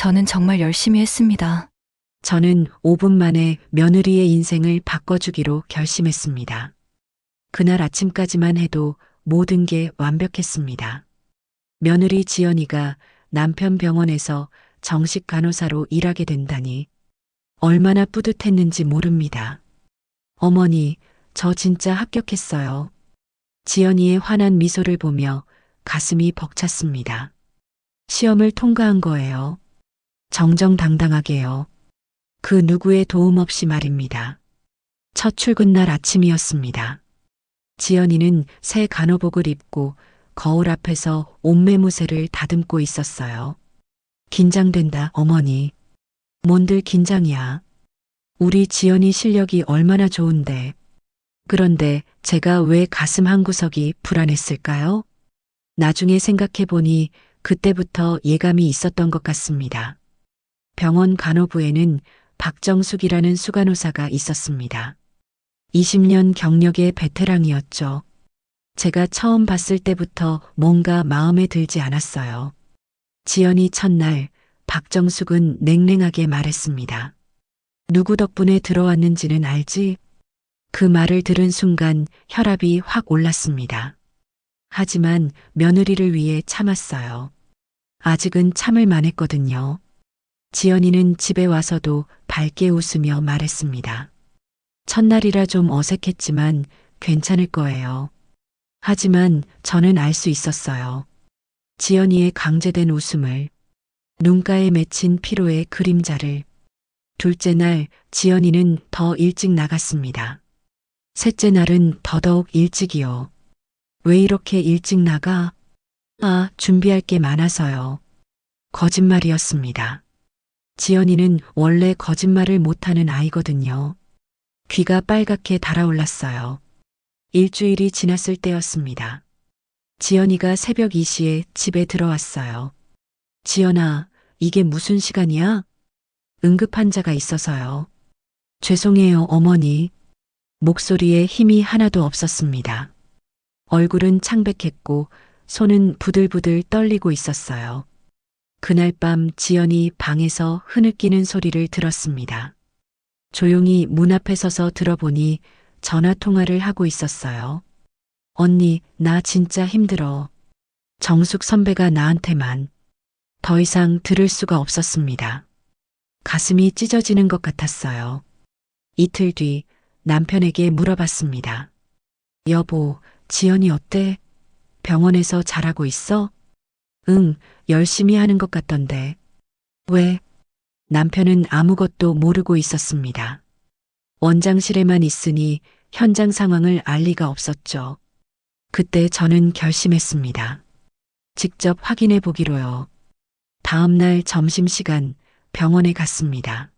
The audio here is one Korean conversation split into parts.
저는 정말 열심히 했습니다. 저는 5분 만에 며느리의 인생을 바꿔주기로 결심했습니다. 그날 아침까지만 해도 모든 게 완벽했습니다. 며느리 지연이가 남편 병원에서 정식 간호사로 일하게 된다니 얼마나 뿌듯했는지 모릅니다. 어머니, 저 진짜 합격했어요. 지연이의 환한 미소를 보며 가슴이 벅찼습니다. 시험을 통과한 거예요. 정정당당하게요. 그 누구의 도움 없이 말입니다. 첫 출근 날 아침이었습니다. 지연이는 새 간호복을 입고 거울 앞에서 옷매무새를 다듬고 있었어요. 긴장된다, 어머니. 뭔들 긴장이야. 우리 지연이 실력이 얼마나 좋은데. 그런데 제가 왜 가슴 한구석이 불안했을까요? 나중에 생각해보니 그때부터 예감이 있었던 것 같습니다. 병원 간호부에는 박정숙이라는 수간호사가 있었습니다. 20년 경력의 베테랑이었죠. 제가 처음 봤을 때부터 뭔가 마음에 들지 않았어요. 지연이 첫날 박정숙은 냉랭하게 말했습니다. 누구 덕분에 들어왔는지는 알지? 그 말을 들은 순간 혈압이 확 올랐습니다. 하지만 며느리를 위해 참았어요. 아직은 참을 만했거든요. 지연이는 집에 와서도 밝게 웃으며 말했습니다. 첫날이라 좀 어색했지만 괜찮을 거예요. 하지만 저는 알 수 있었어요. 지연이의 강제된 웃음을, 눈가에 맺힌 피로의 그림자를. 둘째 날 지연이는 더 일찍 나갔습니다. 셋째 날은 더더욱 일찍이요. 왜 이렇게 일찍 나가? 준비할 게 많아서요. 거짓말이었습니다. 지연이는 원래 거짓말을 못하는 아이거든요. 귀가 빨갛게 달아올랐어요. 일주일이 지났을 때였습니다. 지연이가 새벽 2시에 집에 들어왔어요. 지연아, 이게 무슨 시간이야? 응급 환자가 있어서요. 죄송해요, 어머니. 목소리에 힘이 하나도 없었습니다. 얼굴은 창백했고 손은 부들부들 떨리고 있었어요. 그날 밤 지연이 방에서 흐느끼는 소리를 들었습니다. 조용히 문 앞에 서서 들어보니 전화 통화를 하고 있었어요. 언니, 나 진짜 힘들어. 정숙 선배가 나한테만. 더 이상 들을 수가 없었습니다. 가슴이 찢어지는 것 같았어요. 이틀 뒤 남편에게 물어봤습니다. 여보, 지연이 어때? 병원에서 잘하고 있어? 응, 열심히 하는 것 같던데. 왜? 남편은 아무것도 모르고 있었습니다. 원장실에만 있으니 현장 상황을 알 리가 없었죠. 그때 저는 결심했습니다. 직접 확인해 보기로요. 다음 날 점심시간 병원에 갔습니다.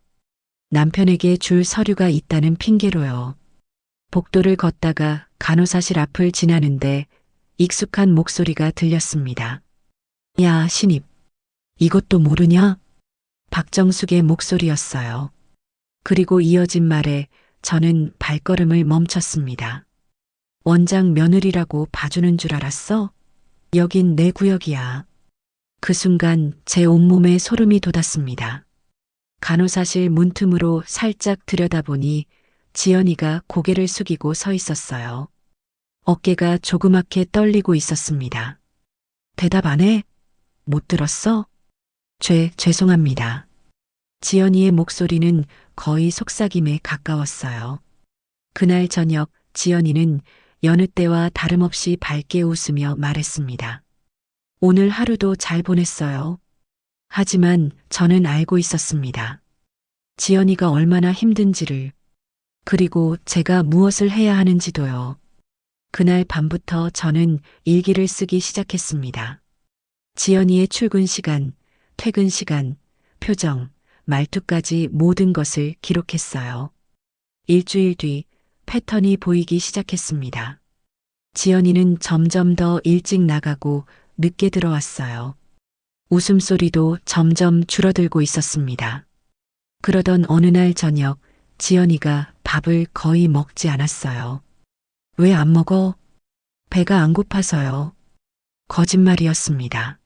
남편에게 줄 서류가 있다는 핑계로요. 복도를 걷다가 간호사실 앞을 지나는데 익숙한 목소리가 들렸습니다. 야, 신입. 이것도 모르냐? 박정숙의 목소리였어요. 그리고 이어진 말에 저는 발걸음을 멈췄습니다. 원장 며느리라고 봐주는 줄 알았어? 여긴 내 구역이야. 그 순간 제 온몸에 소름이 돋았습니다. 간호사실 문틈으로 살짝 들여다보니 지연이가 고개를 숙이고 서 있었어요. 어깨가 조그맣게 떨리고 있었습니다. 대답 안 해? 못 들었어? 죄송합니다. 지연이의 목소리는 거의 속삭임에 가까웠어요. 그날 저녁 지연이는 여느 때와 다름없이 밝게 웃으며 말했습니다. 오늘 하루도 잘 보냈어요. 하지만 저는 알고 있었습니다. 지연이가 얼마나 힘든지를, 그리고 제가 무엇을 해야 하는지도요. 그날 밤부터 저는 일기를 쓰기 시작했습니다. 지연이의 출근 시간, 퇴근 시간, 표정, 말투까지 모든 것을 기록했어요. 일주일 뒤 패턴이 보이기 시작했습니다. 지연이는 점점 더 일찍 나가고 늦게 들어왔어요. 웃음소리도 점점 줄어들고 있었습니다. 그러던 어느 날 저녁 지연이가 밥을 거의 먹지 않았어요. 왜 안 먹어? 배가 안 고파서요. 거짓말이었습니다.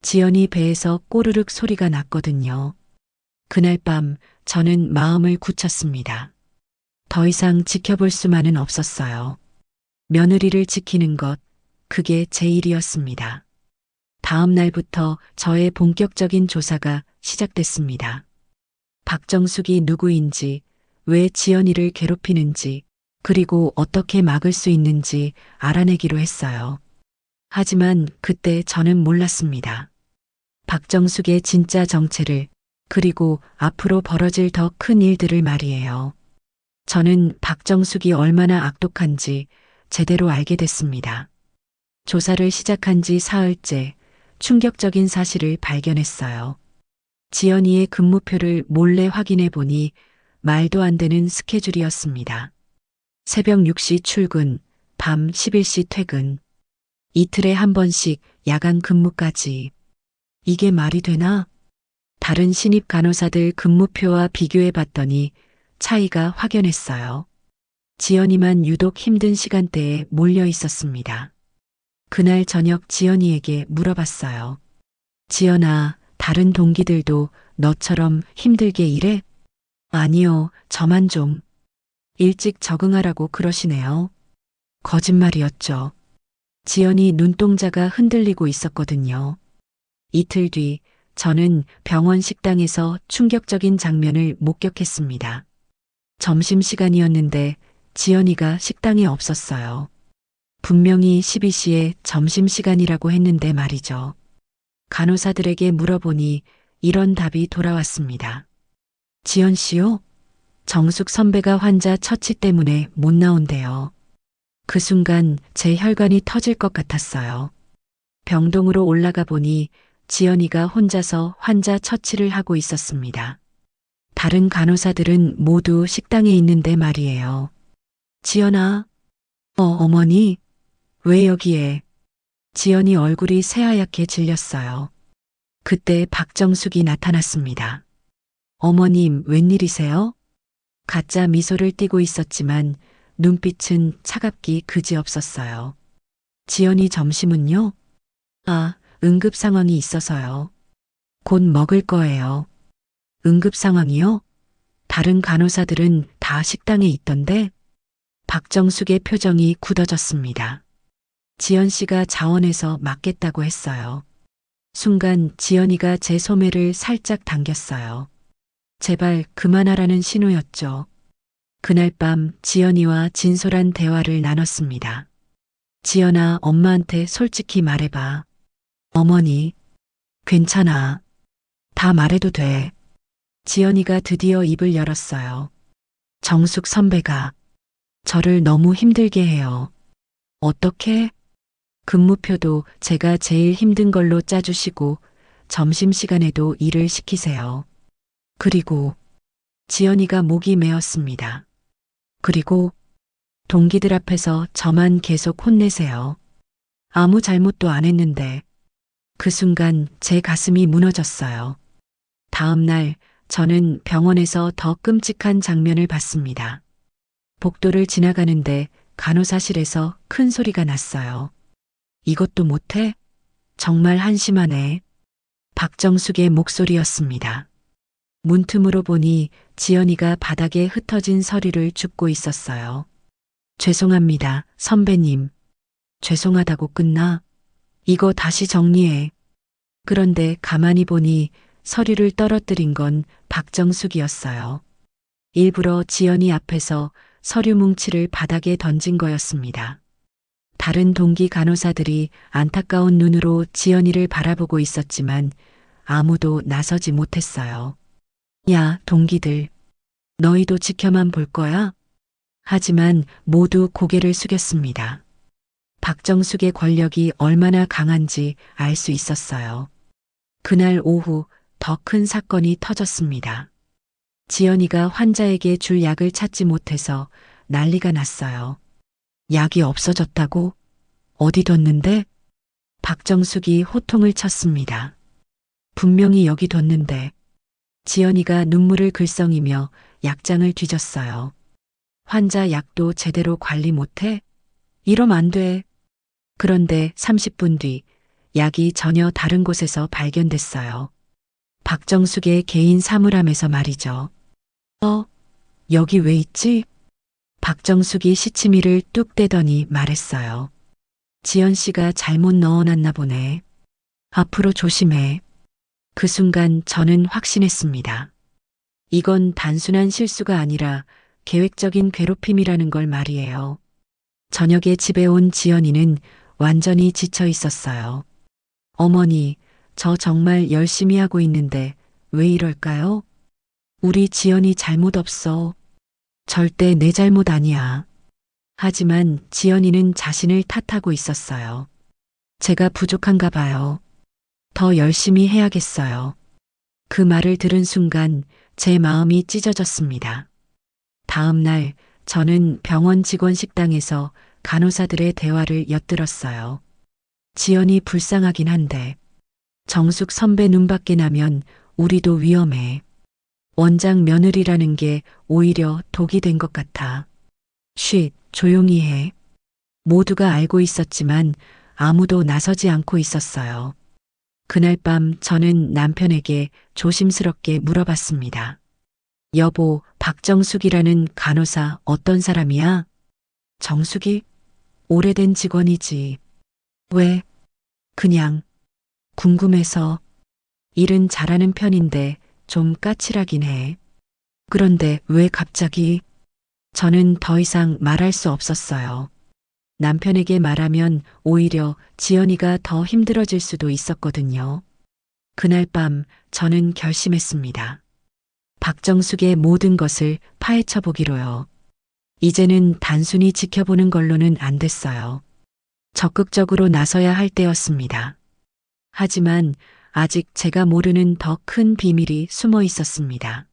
지연이 배에서 꼬르륵 소리가 났거든요. 그날 밤 저는 마음을 굳혔습니다. 더 이상 지켜볼 수만은 없었어요. 며느리를 지키는 것, 그게 제 일이었습니다. 다음 날부터 저의 본격적인 조사가 시작됐습니다. 박정숙이 누구인지, 왜 지연이를 괴롭히는지, 그리고 어떻게 막을 수 있는지 알아내기로 했어요. 하지만 그때 저는 몰랐습니다. 박정숙의 진짜 정체를, 그리고 앞으로 벌어질 더 큰 일들을 말이에요. 저는 박정숙이 얼마나 악독한지 제대로 알게 됐습니다. 조사를 시작한 지 사흘째 충격적인 사실을 발견했어요. 지연이의 근무표를 몰래 확인해 보니 말도 안 되는 스케줄이었습니다. 새벽 6시 출근, 밤 11시 퇴근, 이틀에 한 번씩 야간 근무까지. 이게 말이 되나? 다른 신입 간호사들 근무표와 비교해 봤더니 차이가 확연했어요. 지연이만 유독 힘든 시간대에 몰려 있었습니다. 그날 저녁 지연이에게 물어봤어요. 지연아, 다른 동기들도 너처럼 힘들게 일해? 아니요, 저만 좀. 일찍 적응하라고 그러시네요. 거짓말이었죠. 지연이 눈동자가 흔들리고 있었거든요. 이틀 뒤 저는 병원 식당에서 충격적인 장면을 목격했습니다. 점심시간이었는데 지연이가 식당에 없었어요. 분명히 12시에 점심시간이라고 했는데 말이죠. 간호사들에게 물어보니 이런 답이 돌아왔습니다. 지연 씨요? 정숙 선배가 환자 처치 때문에 못 나온대요. 그 순간 제 혈관이 터질 것 같았어요. 병동으로 올라가 보니 지연이가 혼자서 환자 처치를 하고 있었습니다. 다른 간호사들은 모두 식당에 있는데 말이에요. 지연아, 어머니, 왜 여기에? 지연이 얼굴이 새하얗게 질렸어요. 그때 박정숙이 나타났습니다. 어머님, 웬일이세요? 가짜 미소를 띠고 있었지만 눈빛은 차갑기 그지없었어요. 지연이 점심은요? 아, 응급 상황이 있어서요. 곧 먹을 거예요. 응급 상황이요? 다른 간호사들은 다 식당에 있던데? 박정숙의 표정이 굳어졌습니다. 지연 씨가 자원해서 맡겠다고 했어요. 순간 지연이가 제 소매를 살짝 당겼어요. 제발 그만하라는 신호였죠. 그날 밤 지연이와 진솔한 대화를 나눴습니다. 지연아, 엄마한테 솔직히 말해봐. 어머니, 괜찮아. 다 말해도 돼. 지연이가 드디어 입을 열었어요. 정숙 선배가 저를 너무 힘들게 해요. 어떻게? 근무표도 제가 제일 힘든 걸로 짜주시고 점심시간에도 일을 시키세요. 그리고 지연이가 목이 메었습니다. 그리고 동기들 앞에서 저만 계속 혼내세요. 아무 잘못도 안 했는데 그 순간 제 가슴이 무너졌어요. 다음 날 저는 병원에서 더 끔찍한 장면을 봤습니다. 복도를 지나가는데 간호사실에서 큰 소리가 났어요. 이것도 못해? 정말 한심하네. 박정숙의 목소리였습니다. 문틈으로 보니 지연이가 바닥에 흩어진 서류를 줍고 있었어요. 죄송합니다, 선배님. 죄송하다고 끝나? 이거 다시 정리해. 그런데 가만히 보니 서류를 떨어뜨린 건 박정숙이었어요. 일부러 지연이 앞에서 서류 뭉치를 바닥에 던진 거였습니다. 다른 동기 간호사들이 안타까운 눈으로 지연이를 바라보고 있었지만 아무도 나서지 못했어요. 야, 동기들. 너희도 지켜만 볼 거야? 하지만 모두 고개를 숙였습니다. 박정숙의 권력이 얼마나 강한지 알 수 있었어요. 그날 오후 더 큰 사건이 터졌습니다. 지연이가 환자에게 줄 약을 찾지 못해서 난리가 났어요. 약이 없어졌다고? 어디 뒀는데? 박정숙이 호통을 쳤습니다. 분명히 여기 뒀는데. 지연이가 눈물을 글썽이며 약장을 뒤졌어요. 환자 약도 제대로 관리 못해? 이러면 안 돼. 그런데 30분 뒤 약이 전혀 다른 곳에서 발견됐어요. 박정숙의 개인 사물함에서 말이죠. 여기 왜 있지? 박정숙이 시치미를 뚝 떼더니 말했어요. 지연 씨가 잘못 넣어놨나 보네. 앞으로 조심해. 그 순간 저는 확신했습니다. 이건 단순한 실수가 아니라 계획적인 괴롭힘이라는 걸 말이에요. 저녁에 집에 온 지연이는 완전히 지쳐 있었어요. 어머니, 저 정말 열심히 하고 있는데 왜 이럴까요? 우리 지연이 잘못 없어. 절대 내 잘못 아니야. 하지만 지연이는 자신을 탓하고 있었어요. 제가 부족한가 봐요. 더 열심히 해야겠어요. 그 말을 들은 순간 제 마음이 찢어졌습니다. 다음 날 저는 병원 직원 식당에서 간호사들의 대화를 엿들었어요. 지연이 불쌍하긴 한데 정숙 선배 눈밖에 나면 우리도 위험해. 원장 며느리라는 게 오히려 독이 된 것 같아. 쉿, 조용히 해. 모두가 알고 있었지만 아무도 나서지 않고 있었어요. 그날 밤 저는 남편에게 조심스럽게 물어봤습니다. 여보, 박정숙이라는 간호사 어떤 사람이야? 정숙이? 오래된 직원이지. 왜? 그냥 궁금해서. 일은 잘하는 편인데 좀 까칠하긴 해. 그런데 왜 갑자기? 저는 더 이상 말할 수 없었어요. 남편에게 말하면 오히려 지연이가 더 힘들어질 수도 있었거든요. 그날 밤 저는 결심했습니다. 박정숙의 모든 것을 파헤쳐 보기로요. 이제는 단순히 지켜보는 걸로는 안 됐어요. 적극적으로 나서야 할 때였습니다. 하지만 아직 제가 모르는 더 큰 비밀이 숨어 있었습니다.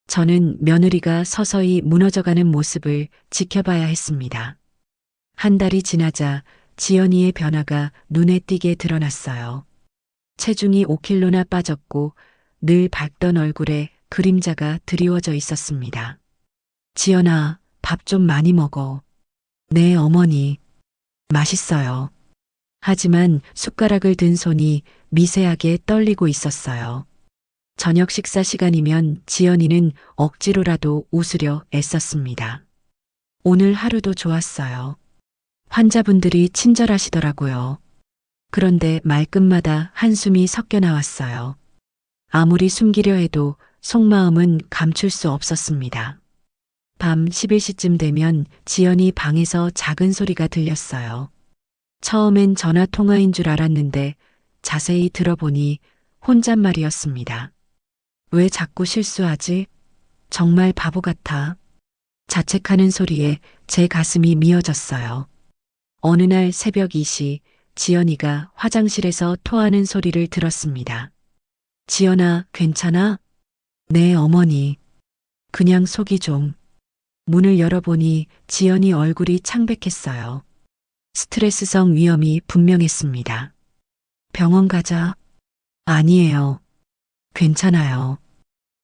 저는 며느리가 서서히 무너져가는 모습을 지켜봐야 했습니다. 한 달이 지나자 지연이의 변화가 눈에 띄게 드러났어요. 체중이 5kg나 빠졌고 늘 밝던 얼굴에 그림자가 드리워져 있었습니다. 지연아, 밥 좀 많이 먹어. 네, 어머니. 맛있어요. 하지만 숟가락을 든 손이 미세하게 떨리고 있었어요. 저녁 식사 시간이면 지연이는 억지로라도 웃으려 애썼습니다. 오늘 하루도 좋았어요. 환자분들이 친절하시더라고요. 그런데 말끝마다 한숨이 섞여 나왔어요. 아무리 숨기려 해도 속마음은 감출 수 없었습니다. 밤 11시쯤 되면 지연이 방에서 작은 소리가 들렸어요. 처음엔 전화 통화인 줄 알았는데 자세히 들어보니 혼잣말이었습니다. 왜 자꾸 실수하지? 정말 바보 같아. 자책하는 소리에 제 가슴이 미어졌어요. 어느 날 새벽 2시 지연이가 화장실에서 토하는 소리를 들었습니다. 지연아, 괜찮아? 네, 어머니. 그냥 속이 좀. 문을 열어보니 지연이 얼굴이 창백했어요. 스트레스성 위염이 분명했습니다. 병원 가자. 아니에요. 괜찮아요.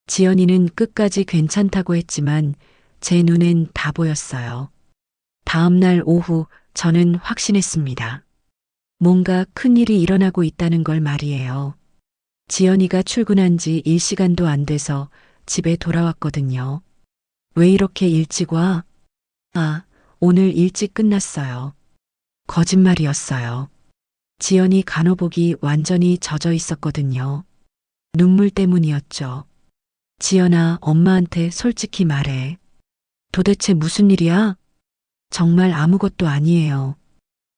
지연이는 끝까지 괜찮다고 했지만 제 눈엔 다 보였어요. 다음 날 오후 저는 확신했습니다. 뭔가 큰일이 일어나고 있다는 걸 말이에요. 지연이가 출근한 지 1시간도 안 돼서 집에 돌아왔거든요. 왜 이렇게 일찍 와? 아, 오늘 일찍 끝났어요. 거짓말이었어요. 지연이 간호복이 완전히 젖어 있었거든요. 눈물 때문이었죠. 지연아, 엄마한테 솔직히 말해. 도대체 무슨 일이야? 정말 아무것도 아니에요.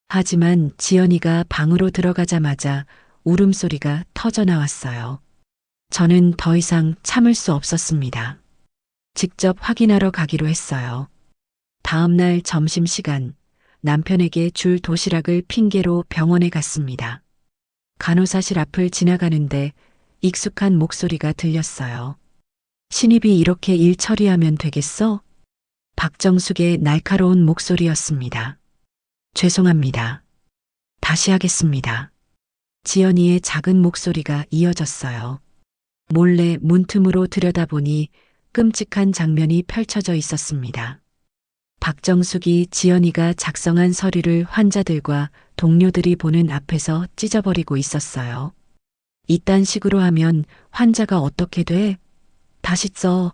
하지만 지연이가 방으로 들어가자마자 울음소리가 터져 나왔어요. 저는 더 이상 참을 수 없었습니다. 직접 확인하러 가기로 했어요. 다음 날 점심시간 남편에게 줄 도시락을 핑계로 병원에 갔습니다. 간호사실 앞을 지나가는데 익숙한 목소리가 들렸어요. 신입이 이렇게 일 처리하면 되겠어? 박정숙의 날카로운 목소리였습니다. 죄송합니다. 다시 하겠습니다. 지연이의 작은 목소리가 이어졌어요. 몰래 문틈으로 들여다보니 끔찍한 장면이 펼쳐져 있었습니다. 박정숙이 지연이가 작성한 서류를 환자들과 동료들이 보는 앞에서 찢어버리고 있었어요. 이딴 식으로 하면 환자가 어떻게 돼? 다시 써.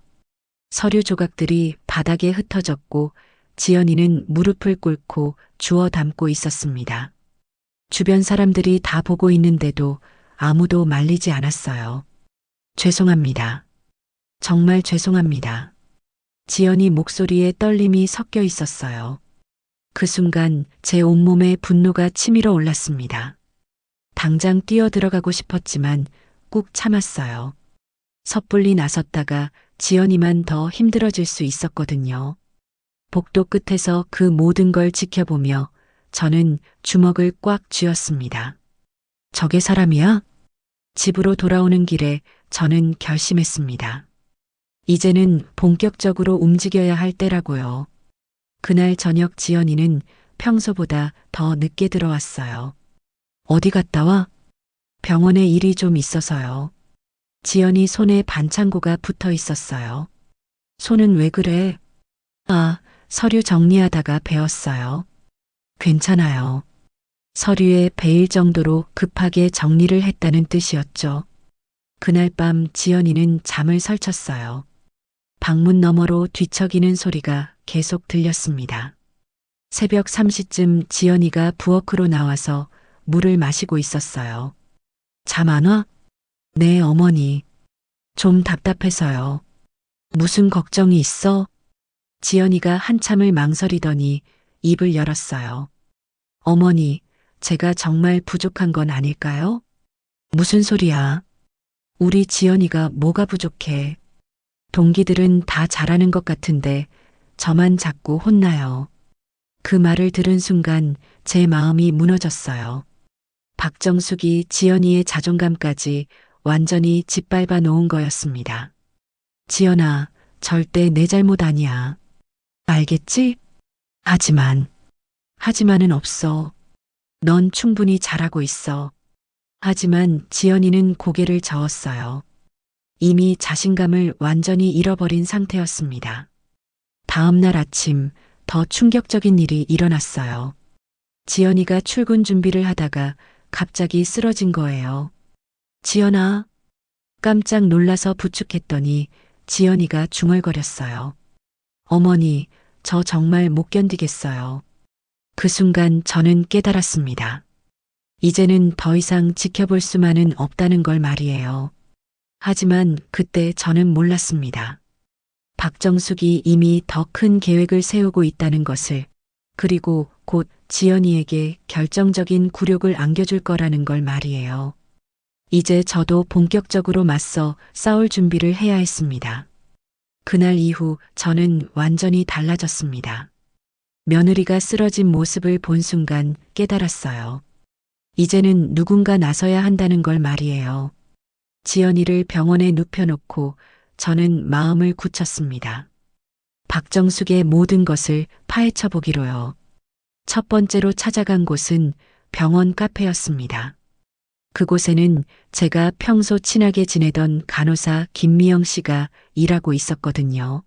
서류 조각들이 바닥에 흩어졌고 지연이는 무릎을 꿇고 주워 담고 있었습니다. 주변 사람들이 다 보고 있는데도 아무도 말리지 않았어요. 죄송합니다. 정말 죄송합니다. 지연이 목소리에 떨림이 섞여 있었어요. 그 순간 제 온몸에 분노가 치밀어 올랐습니다. 당장 뛰어들어가고 싶었지만 꾹 참았어요. 섣불리 나섰다가 지연이만 더 힘들어질 수 있었거든요. 복도 끝에서 그 모든 걸 지켜보며 저는 주먹을 꽉 쥐었습니다. 저게 사람이야? 집으로 돌아오는 길에 저는 결심했습니다. 이제는 본격적으로 움직여야 할 때라고요. 그날 저녁 지연이는 평소보다 더 늦게 들어왔어요. 어디 갔다 와? 병원에 일이 좀 있어서요. 지연이 손에 반창고가 붙어 있었어요. 손은 왜 그래? 아, 서류 정리하다가 베었어요. 괜찮아요. 서류에 베일 정도로 급하게 정리를 했다는 뜻이었죠. 그날 밤 지연이는 잠을 설쳤어요. 방문 너머로 뒤척이는 소리가 계속 들렸습니다. 새벽 3시쯤 지연이가 부엌으로 나와서 물을 마시고 있었어요. 잠 안 와? 네, 어머니. 좀 답답해서요. 무슨 걱정이 있어? 지연이가 한참을 망설이더니 입을 열었어요. 어머니, 제가 정말 부족한 건 아닐까요? 무슨 소리야? 우리 지연이가 뭐가 부족해? 동기들은 다 잘하는 것 같은데 저만 자꾸 혼나요. 그 말을 들은 순간 제 마음이 무너졌어요. 박정숙이 지연이의 자존감까지 완전히 짓밟아 놓은 거였습니다. 지연아, 절대 내 잘못 아니야. 알겠지? 하지만은 없어. 넌 충분히 잘하고 있어. 하지만 지연이는 고개를 저었어요. 이미 자신감을 완전히 잃어버린 상태였습니다. 다음 날 아침 더 충격적인 일이 일어났어요. 지연이가 출근 준비를 하다가 갑자기 쓰러진 거예요. 지연아, 깜짝 놀라서 부축했더니 지연이가 중얼거렸어요. 어머니, 저 정말 못 견디겠어요. 그 순간 저는 깨달았습니다. 이제는 더 이상 지켜볼 수만은 없다는 걸 말이에요. 하지만 그때 저는 몰랐습니다. 박정숙이 이미 더 큰 계획을 세우고 있다는 것을, 그리고 곧 지연이에게 결정적인 굴욕을 안겨줄 거라는 걸 말이에요. 이제 저도 본격적으로 맞서 싸울 준비를 해야 했습니다. 그날 이후 저는 완전히 달라졌습니다. 며느리가 쓰러진 모습을 본 순간 깨달았어요. 이제는 누군가 나서야 한다는 걸 말이에요. 지연이를 병원에 눕혀놓고 저는 마음을 굳혔습니다. 박정숙의 모든 것을 파헤쳐 보기로요. 첫 번째로 찾아간 곳은 병원 카페였습니다. 그곳에는 제가 평소 친하게 지내던 간호사 김미영 씨가 일하고 있었거든요.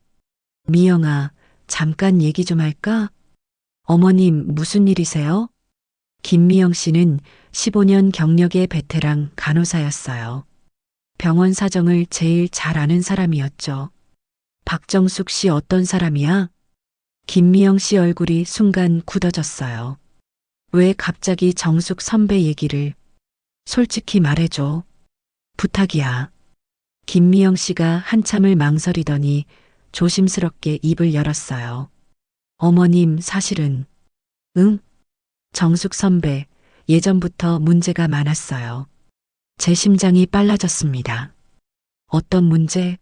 미영아, 잠깐 얘기 좀 할까? 어머님, 무슨 일이세요? 김미영 씨는 15년 경력의 베테랑 간호사였어요. 병원 사정을 제일 잘 아는 사람이었죠. 박정숙 씨 어떤 사람이야? 김미영 씨 얼굴이 순간 굳어졌어요. 왜 갑자기 정숙 선배 얘기를? 솔직히 말해줘. 부탁이야. 김미영 씨가 한참을 망설이더니 조심스럽게 입을 열었어요. 어머님, 사실은. 응? 정숙 선배, 예전부터 문제가 많았어요. 제 심장이 빨라졌습니다. 어떤 문제?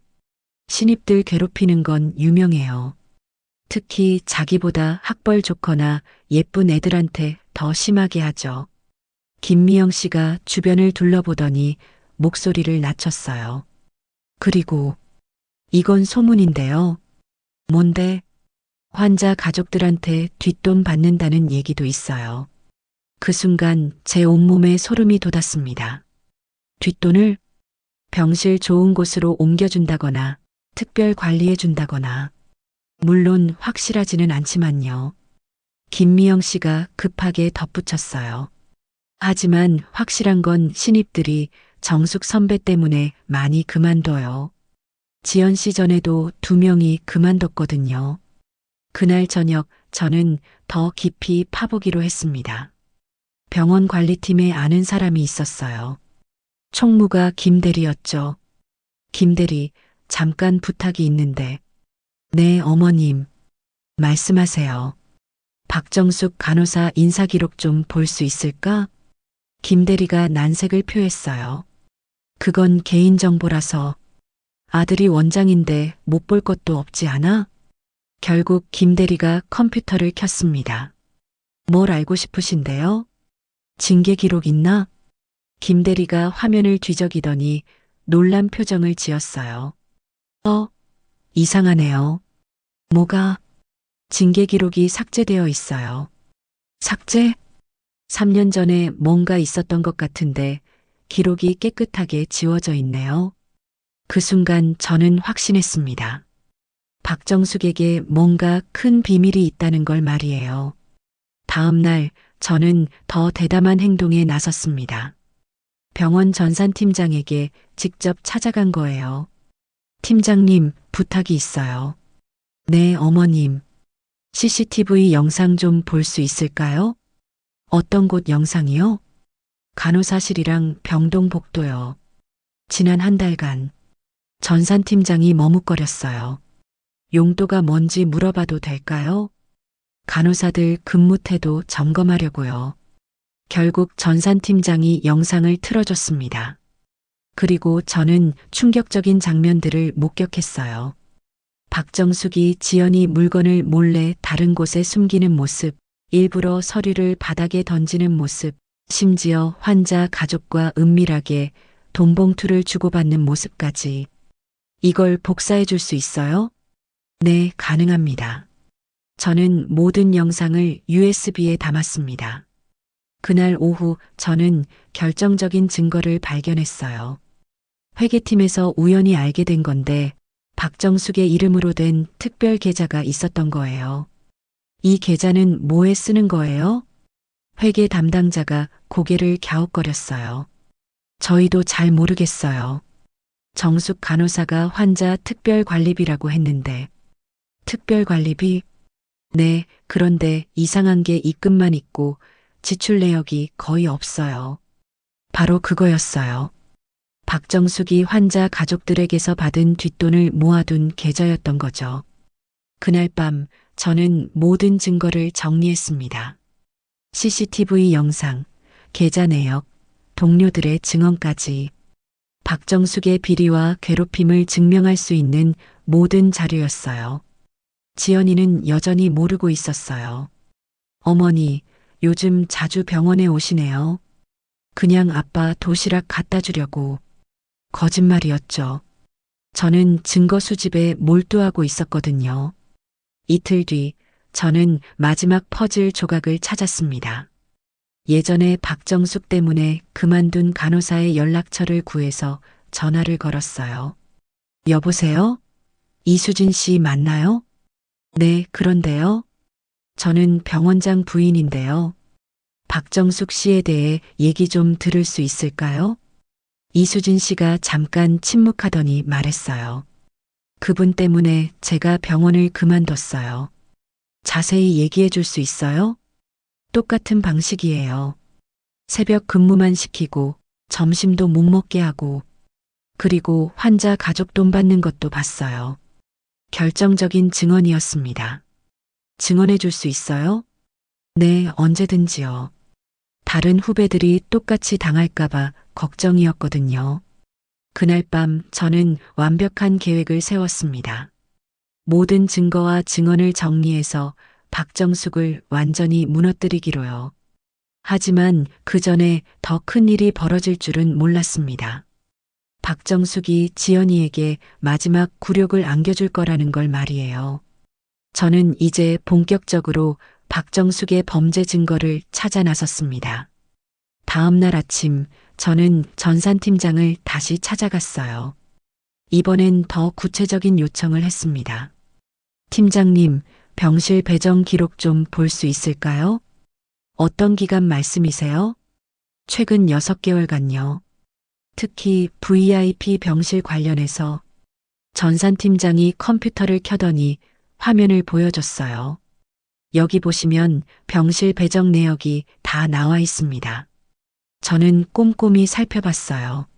신입들 괴롭히는 건 유명해요. 특히 자기보다 학벌 좋거나 예쁜 애들한테 더 심하게 하죠. 김미영 씨가 주변을 둘러보더니 목소리를 낮췄어요. 그리고 이건 소문인데요. 뭔데? 환자 가족들한테 뒷돈 받는다는 얘기도 있어요. 그 순간 제 온몸에 소름이 돋았습니다. 뒷돈을 병실 좋은 곳으로 옮겨준다거나 특별 관리해준다거나 물론 확실하지는 않지만요. 김미영 씨가 급하게 덧붙였어요. 하지만 확실한 건 신입들이 정숙 선배 때문에 많이 그만둬요. 지연 씨 전에도 2명이 그만뒀거든요. 그날 저녁 저는 더 깊이 파보기로 했습니다. 병원 관리팀에 아는 사람이 있었어요. 총무가 김대리였죠. 김대리, 잠깐 부탁이 있는데. 네, 어머님. 말씀하세요. 박정숙 간호사 인사기록 좀 볼 수 있을까? 김대리가 난색을 표했어요. 그건 개인정보라서 아들이 원장인데 못 볼 것도 없지 않아? 결국 김대리가 컴퓨터를 켰습니다. 뭘 알고 싶으신데요? 징계 기록 있나? 김대리가 화면을 뒤적이더니 놀란 표정을 지었어요. 이상하네요. 뭐가? 징계 기록이 삭제되어 있어요. 삭제? 3년 전에 뭔가 있었던 것 같은데 기록이 깨끗하게 지워져 있네요. 그 순간 저는 확신했습니다. 박정숙에게 뭔가 큰 비밀이 있다는 걸 말이에요. 다음 날 저는 더 대담한 행동에 나섰습니다. 병원 전산팀장에게 직접 찾아간 거예요. 팀장님, 부탁이 있어요. 네, 어머님. CCTV 영상 좀 볼 수 있을까요? 어떤 곳 영상이요? 간호사실이랑 병동 복도요. 지난 한 달간 전산팀장이 머뭇거렸어요. 용도가 뭔지 물어봐도 될까요? 간호사들 근무 태도 점검하려고요. 결국 전산팀장이 영상을 틀어줬습니다. 그리고 저는 충격적인 장면들을 목격했어요. 박정숙이 지연이 물건을 몰래 다른 곳에 숨기는 모습, 일부러 서류를 바닥에 던지는 모습, 심지어 환자 가족과 은밀하게 돈 봉투를 주고받는 모습까지. 이걸 복사해 줄 수 있어요? 네, 가능합니다. 저는 모든 영상을 USB에 담았습니다. 그날 오후 저는 결정적인 증거를 발견했어요. 회계팀에서 우연히 알게 된 건데 박정숙의 이름으로 된 특별 계좌가 있었던 거예요. 이 계좌는 뭐에 쓰는 거예요? 회계 담당자가 고개를 갸웃거렸어요. 저희도 잘 모르겠어요. 정숙 간호사가 환자 특별관리비라고 했는데. 특별관리비? 네, 그런데 이상한 게 입금만 있고 지출 내역이 거의 없어요. 바로 그거였어요. 박정숙이 환자 가족들에게서 받은 뒷돈을 모아둔 계좌였던 거죠. 그날 밤 저는 모든 증거를 정리했습니다. CCTV 영상, 계좌 내역, 동료들의 증언까지. 박정숙의 비리와 괴롭힘을 증명할 수 있는 모든 자료였어요. 지연이는 여전히 모르고 있었어요. 어머니, 요즘 자주 병원에 오시네요. 그냥 아빠 도시락 갖다 주려고. 거짓말이었죠. 저는 증거 수집에 몰두하고 있었거든요. 이틀 뒤 저는 마지막 퍼즐 조각을 찾았습니다. 예전에 박정숙 때문에 그만둔 간호사의 연락처를 구해서 전화를 걸었어요. 여보세요? 이수진 씨 맞나요? 네, 그런데요. 저는 병원장 부인인데요. 박정숙 씨에 대해 얘기 좀 들을 수 있을까요? 이수진 씨가 잠깐 침묵하더니 말했어요. 그분 때문에 제가 병원을 그만뒀어요. 자세히 얘기해 줄 수 있어요? 똑같은 방식이에요. 새벽 근무만 시키고 점심도 못 먹게 하고 그리고 환자 가족 돈 받는 것도 봤어요. 결정적인 증언이었습니다. 증언해 줄 수 있어요? 네, 언제든지요. 다른 후배들이 똑같이 당할까봐 걱정이었거든요. 그날 밤 저는 완벽한 계획을 세웠습니다. 모든 증거와 증언을 정리해서 박정숙을 완전히 무너뜨리기로요. 하지만 그 전에 더 큰 일이 벌어질 줄은 몰랐습니다. 박정숙이 지연이에게 마지막 굴욕을 안겨줄 거라는 걸 말이에요. 저는 이제 본격적으로 박정숙의 범죄 증거를 찾아 나섰습니다. 다음 날 아침 저는 전산팀장을 다시 찾아갔어요. 이번엔 더 구체적인 요청을 했습니다. 팀장님, 병실 배정 기록 좀 볼 수 있을까요? 어떤 기간 말씀이세요? 최근 6개월간요. 특히 VIP 병실 관련해서 전산 팀장이 컴퓨터를 켜더니 화면을 보여줬어요. 여기 보시면 병실 배정 내역이 다 나와 있습니다. 저는 꼼꼼히 살펴봤어요.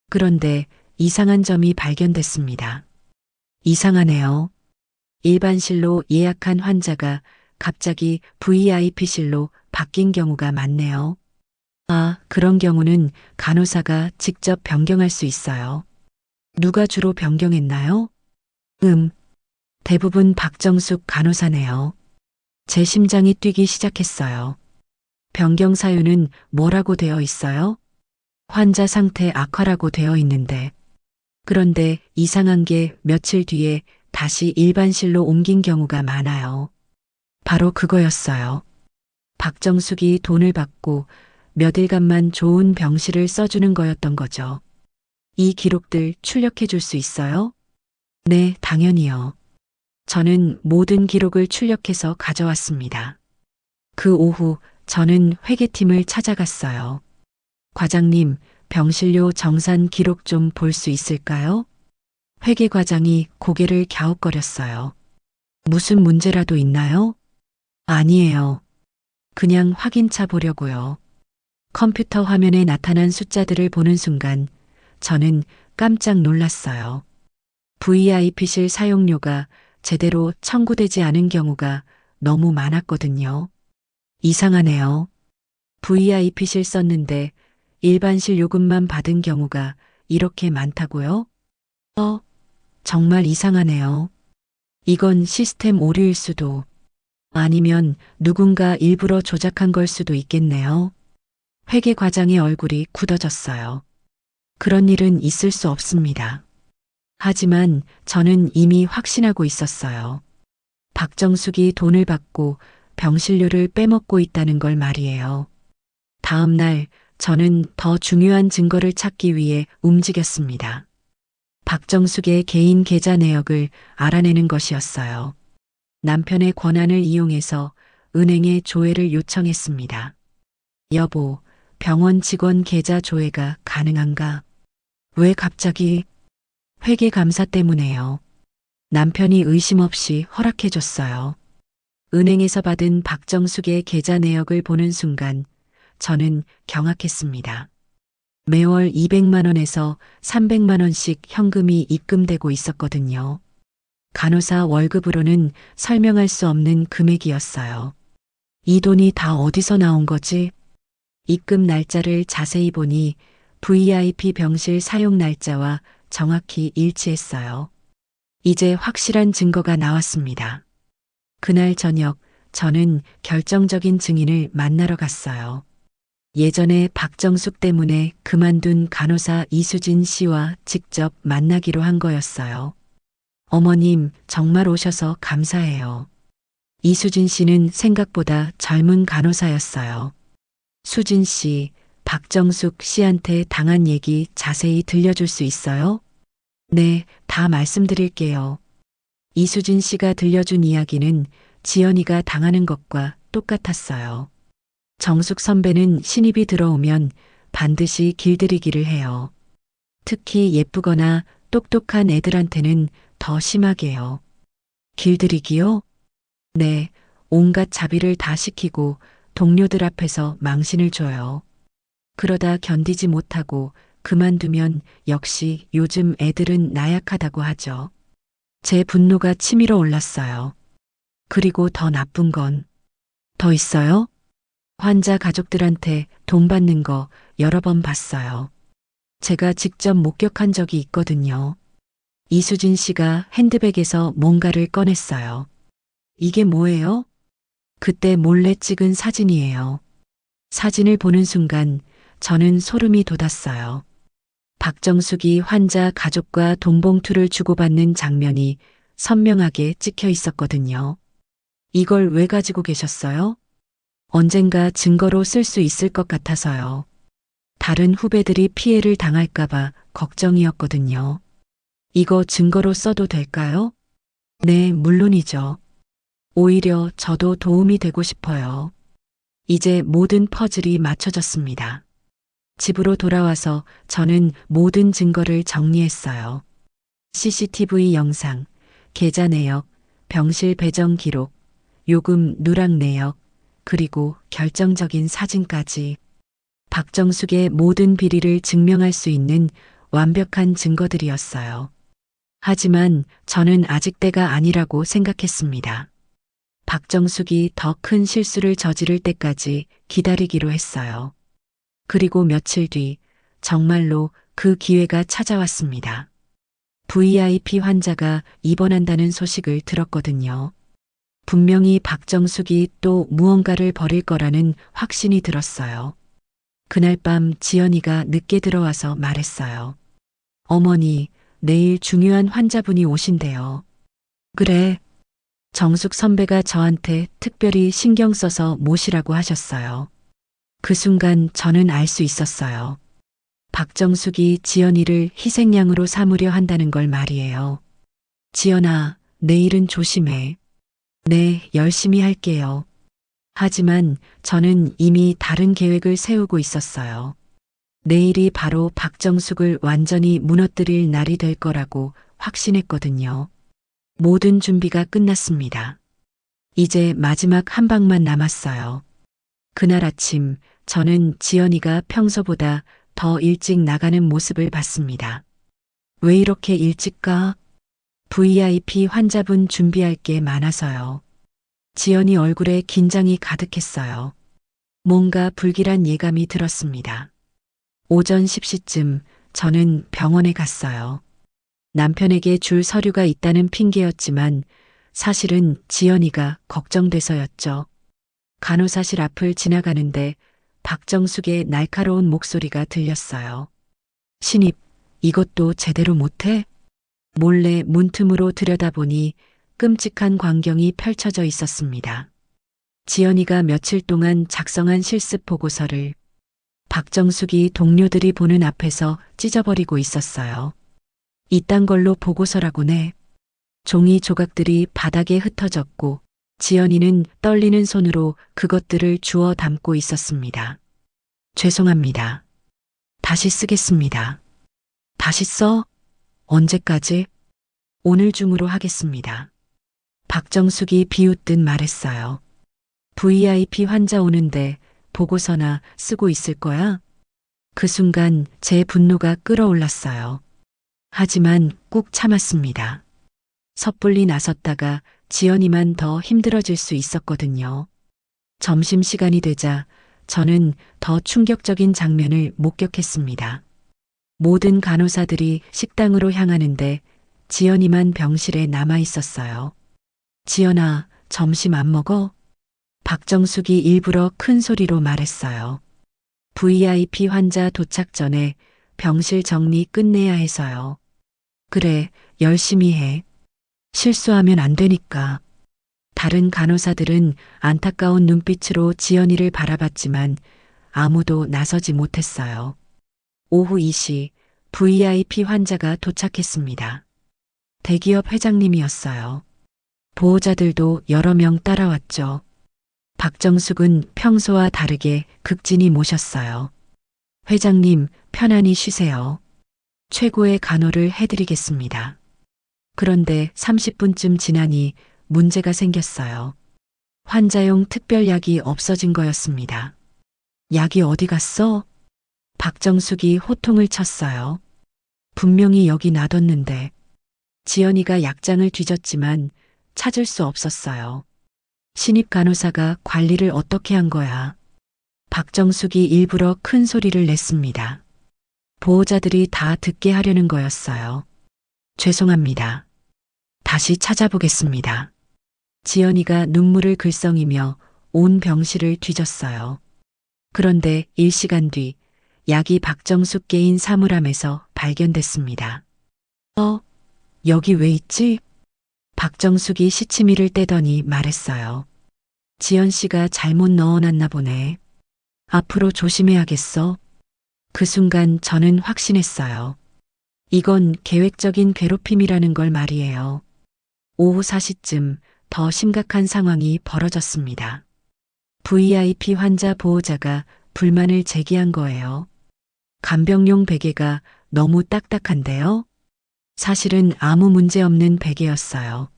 그런데 이상한 점이 발견됐습니다. 이상하네요. 일반실로 예약한 환자가 갑자기 VIP실로 바뀐 경우가 많네요. 아, 그런 경우는 간호사가 직접 변경할 수 있어요. 누가 주로 변경했나요? 대부분 박정숙 간호사네요. 제 심장이 뛰기 시작했어요. 변경 사유는 뭐라고 되어 있어요? 환자 상태 악화라고 되어 있는데. 그런데 이상한 게 며칠 뒤에 다시 일반실로 옮긴 경우가 많아요. 바로 그거였어요. 박정숙이 돈을 받고 몇 일간만 좋은 병실을 써주는 거였던 거죠. 이 기록들 출력해 줄 수 있어요? 네, 당연히요. 저는 모든 기록을 출력해서 가져왔습니다. 그 오후 저는 회계팀을 찾아갔어요. 과장님, 병실료 정산 기록 좀 볼 수 있을까요? 회계과장이 고개를 갸웃거렸어요. 무슨 문제라도 있나요? 아니에요. 그냥 확인차 보려고요. 컴퓨터 화면에 나타난 숫자들을 보는 순간 저는 깜짝 놀랐어요. VIP실 사용료가 제대로 청구되지 않은 경우가 너무 많았거든요. 이상하네요. VIP실 썼는데 일반실 요금만 받은 경우가 이렇게 많다고요? 정말 이상하네요. 이건 시스템 오류일 수도, 아니면 누군가 일부러 조작한 걸 수도 있겠네요. 회계과장의 얼굴이 굳어졌어요. 그런 일은 있을 수 없습니다. 하지만 저는 이미 확신하고 있었어요. 박정숙이 돈을 받고 병실료를 빼먹고 있다는 걸 말이에요. 다음 날 저는 더 중요한 증거를 찾기 위해 움직였습니다. 박정숙의 개인 계좌 내역을 알아내는 것이었어요. 남편의 권한을 이용해서 은행에 조회를 요청했습니다. 여보, 병원 직원 계좌 조회가 가능한가? 왜 갑자기? 회계감사 때문에요. 남편이 의심 없이 허락해줬어요. 은행에서 받은 박정숙의 계좌 내역을 보는 순간 저는 경악했습니다. 매월 200만 원에서 300만 원씩 현금이 입금되고 있었거든요. 간호사 월급으로는 설명할 수 없는 금액이었어요. 이 돈이 다 어디서 나온 거지? 입금 날짜를 자세히 보니 VIP 병실 사용 날짜와 정확히 일치했어요. 이제 확실한 증거가 나왔습니다. 그날 저녁 저는 결정적인 증인을 만나러 갔어요. 예전에 박정숙 때문에 그만둔 간호사 이수진 씨와 직접 만나기로 한 거였어요. 어머님, 정말 오셔서 감사해요. 이수진 씨는 생각보다 젊은 간호사였어요. 수진 씨, 박정숙 씨한테 당한 얘기 자세히 들려줄 수 있어요? 네, 다 말씀드릴게요. 이수진 씨가 들려준 이야기는 지연이가 당하는 것과 똑같았어요. 정숙 선배는 신입이 들어오면 반드시 길들이기를 해요. 특히 예쁘거나 똑똑한 애들한테는 더 심하게요. 길들이기요? 네, 온갖 자비를 다 시키고 동료들 앞에서 망신을 줘요. 그러다 견디지 못하고 그만두면 역시 요즘 애들은 나약하다고 하죠. 제 분노가 치밀어 올랐어요. 그리고 더 나쁜 건 더 있어요? 환자 가족들한테 돈 받는 거 여러 번 봤어요. 제가 직접 목격한 적이 있거든요. 이수진 씨가 핸드백에서 뭔가를 꺼냈어요. 이게 뭐예요? 그때 몰래 찍은 사진이에요. 사진을 보는 순간 저는 소름이 돋았어요. 박정숙이 환자 가족과 돈봉투를 주고받는 장면이 선명하게 찍혀 있었거든요. 이걸 왜 가지고 계셨어요? 언젠가 증거로 쓸 수 있을 것 같아서요. 다른 후배들이 피해를 당할까봐 걱정이었거든요. 이거 증거로 써도 될까요? 네, 물론이죠. 오히려 저도 도움이 되고 싶어요. 이제 모든 퍼즐이 맞춰졌습니다. 집으로 돌아와서 저는 모든 증거를 정리했어요. CCTV 영상, 계좌 내역, 병실 배정 기록, 요금 누락 내역, 그리고 결정적인 사진까지 박정숙의 모든 비리를 증명할 수 있는 완벽한 증거들이었어요. 하지만 저는 아직 때가 아니라고 생각했습니다. 박정숙이 더 큰 실수를 저지를 때까지 기다리기로 했어요. 그리고 며칠 뒤 정말로 그 기회가 찾아왔습니다. VIP 환자가 입원한다는 소식을 들었거든요. 분명히 박정숙이 또 무언가를 벌일 거라는 확신이 들었어요. 그날 밤 지연이가 늦게 들어와서 말했어요. 어머니, 내일 중요한 환자분이 오신대요. 그래. 정숙 선배가 저한테 특별히 신경 써서 모시라고 하셨어요. 그 순간 저는 알 수 있었어요. 박정숙이 지연이를 희생양으로 삼으려 한다는 걸 말이에요. 지연아, 내일은 조심해. 네, 열심히 할게요. 하지만 저는 이미 다른 계획을 세우고 있었어요. 내일이 바로 박정숙을 완전히 무너뜨릴 날이 될 거라고 확신했거든요. 모든 준비가 끝났습니다. 이제 마지막 한 방만 남았어요. 그날 아침 저는 지연이가 평소보다 더 일찍 나가는 모습을 봤습니다. 왜 이렇게 일찍 가? VIP 환자분 준비할 게 많아서요. 지연이 얼굴에 긴장이 가득했어요. 뭔가 불길한 예감이 들었습니다. 오전 10시쯤 저는 병원에 갔어요. 남편에게 줄 서류가 있다는 핑계였지만 사실은 지연이가 걱정돼서였죠. 간호사실 앞을 지나가는데 박정숙의 날카로운 목소리가 들렸어요. 신입, 이것도 제대로 못해? 몰래 문틈으로 들여다보니 끔찍한 광경이 펼쳐져 있었습니다. 지연이가 며칠 동안 작성한 실습 보고서를 박정숙이 동료들이 보는 앞에서 찢어버리고 있었어요. 이딴 걸로 보고서라고네. 종이 조각들이 바닥에 흩어졌고 지연이는 떨리는 손으로 그것들을 주워 담고 있었습니다. 죄송합니다. 다시 쓰겠습니다. 다시 써? 언제까지? 오늘 중으로 하겠습니다. 박정숙이 비웃듯 말했어요. VIP 환자 오는데 보고서나 쓰고 있을 거야? 그 순간 제 분노가 끌어올랐어요. 하지만 꾹 참았습니다. 섣불리 나섰다가 지연이만 더 힘들어질 수 있었거든요. 점심시간이 되자 저는 더 충격적인 장면을 목격했습니다. 모든 간호사들이 식당으로 향하는데 지연이만 병실에 남아 있었어요. 지연아, 점심 안 먹어? 박정숙이 일부러 큰 소리로 말했어요. VIP 환자 도착 전에 병실 정리 끝내야 해서요. 그래, 열심히 해. 실수하면 안 되니까. 다른 간호사들은 안타까운 눈빛으로 지연이를 바라봤지만 아무도 나서지 못했어요. 오후 2시 VIP 환자가 도착했습니다. 대기업 회장님이었어요. 보호자들도 여러 명 따라왔죠. 박정숙은 평소와 다르게 극진히 모셨어요. 회장님, 편안히 쉬세요. 최고의 간호를 해드리겠습니다. 그런데 30분쯤 지나니 문제가 생겼어요. 환자용 특별약이 없어진 거였습니다. 약이 어디 갔어? 박정숙이 호통을 쳤어요. 분명히 여기 놔뒀는데. 지연이가 약장을 뒤졌지만 찾을 수 없었어요. 신입 간호사가 관리를 어떻게 한 거야? 박정숙이 일부러 큰 소리를 냈습니다. 보호자들이 다 듣게 하려는 거였어요. 죄송합니다. 다시 찾아보겠습니다. 지연이가 눈물을 글썽이며 온 병실을 뒤졌어요. 그런데 1시간 뒤 약이 박정숙 개인 사물함에서 발견됐습니다. 여기 왜 있지? 박정숙이 시치미를 떼더니 말했어요. 지연 씨가 잘못 넣어놨나 보네. 앞으로 조심해야겠어. 그 순간 저는 확신했어요. 이건 계획적인 괴롭힘이라는 걸 말이에요. 오후 4시쯤 더 심각한 상황이 벌어졌습니다. VIP 환자 보호자가 불만을 제기한 거예요. 간병용 베개가 너무 딱딱한데요. 사실은 아무 문제 없는 베개였어요.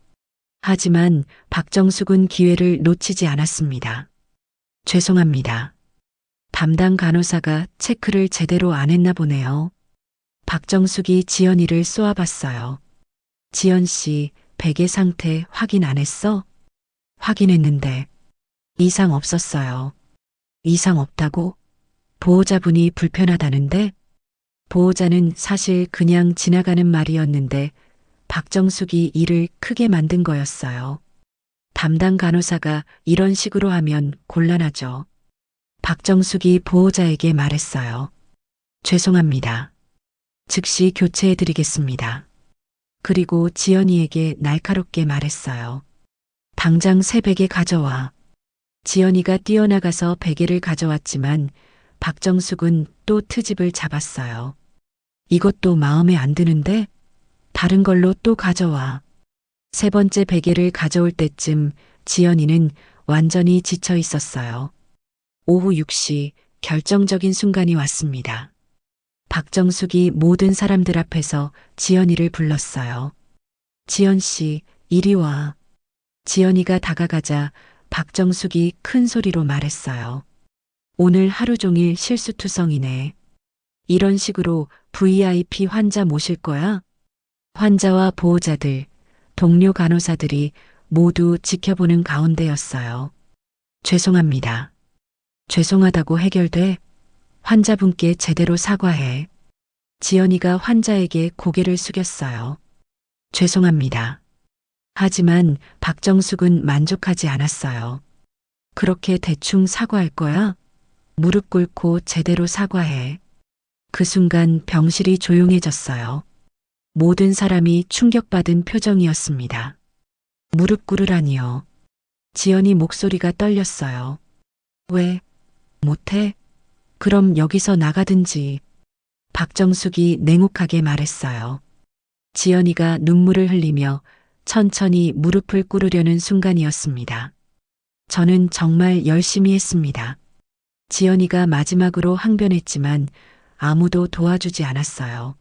하지만 박정숙은 기회를 놓치지 않았습니다. 죄송합니다. 담당 간호사가 체크를 제대로 안 했나 보네요. 박정숙이 지연이를 쏘아봤어요. 지연 씨, 베개 상태 확인 안 했어? 확인했는데 이상 없었어요. 이상 없다고? 보호자분이 불편하다는데? 보호자는 사실 그냥 지나가는 말이었는데 박정숙이 일을 크게 만든 거였어요. 담당 간호사가 이런 식으로 하면 곤란하죠. 박정숙이 보호자에게 말했어요. 죄송합니다. 즉시 교체해드리겠습니다. 그리고 지연이에게 날카롭게 말했어요. 당장 새 베개 가져와. 지연이가 뛰어나가서 베개를 가져왔지만 박정숙은 또 트집을 잡았어요. 이것도 마음에 안 드는데 다른 걸로 또 가져와. 세 번째 베개를 가져올 때쯤 지연이는 완전히 지쳐 있었어요. 오후 6시 결정적인 순간이 왔습니다. 박정숙이 모든 사람들 앞에서 지연이를 불렀어요. 지연 씨, 이리 와. 지연이가 다가가자 박정숙이 큰 소리로 말했어요. 오늘 하루 종일 실수투성이네. 이런 식으로 VIP 환자 모실 거야? 환자와 보호자들, 동료 간호사들이 모두 지켜보는 가운데였어요. 죄송합니다. 죄송하다고 해결돼? 환자분께 제대로 사과해. 지연이가 환자에게 고개를 숙였어요. 죄송합니다. 하지만 박정숙은 만족하지 않았어요. 그렇게 대충 사과할 거야? 무릎 꿇고 제대로 사과해. 그 순간 병실이 조용해졌어요. 모든 사람이 충격받은 표정이었습니다. 무릎 꿇으라니요. 지연이 목소리가 떨렸어요. 왜? 못해? 그럼 여기서 나가든지. 박정숙이 냉혹하게 말했어요. 지연이가 눈물을 흘리며 천천히 무릎을 꿇으려는 순간이었습니다. 저는 정말 열심히 했습니다. 지연이가 마지막으로 항변했지만 아무도 도와주지 않았어요.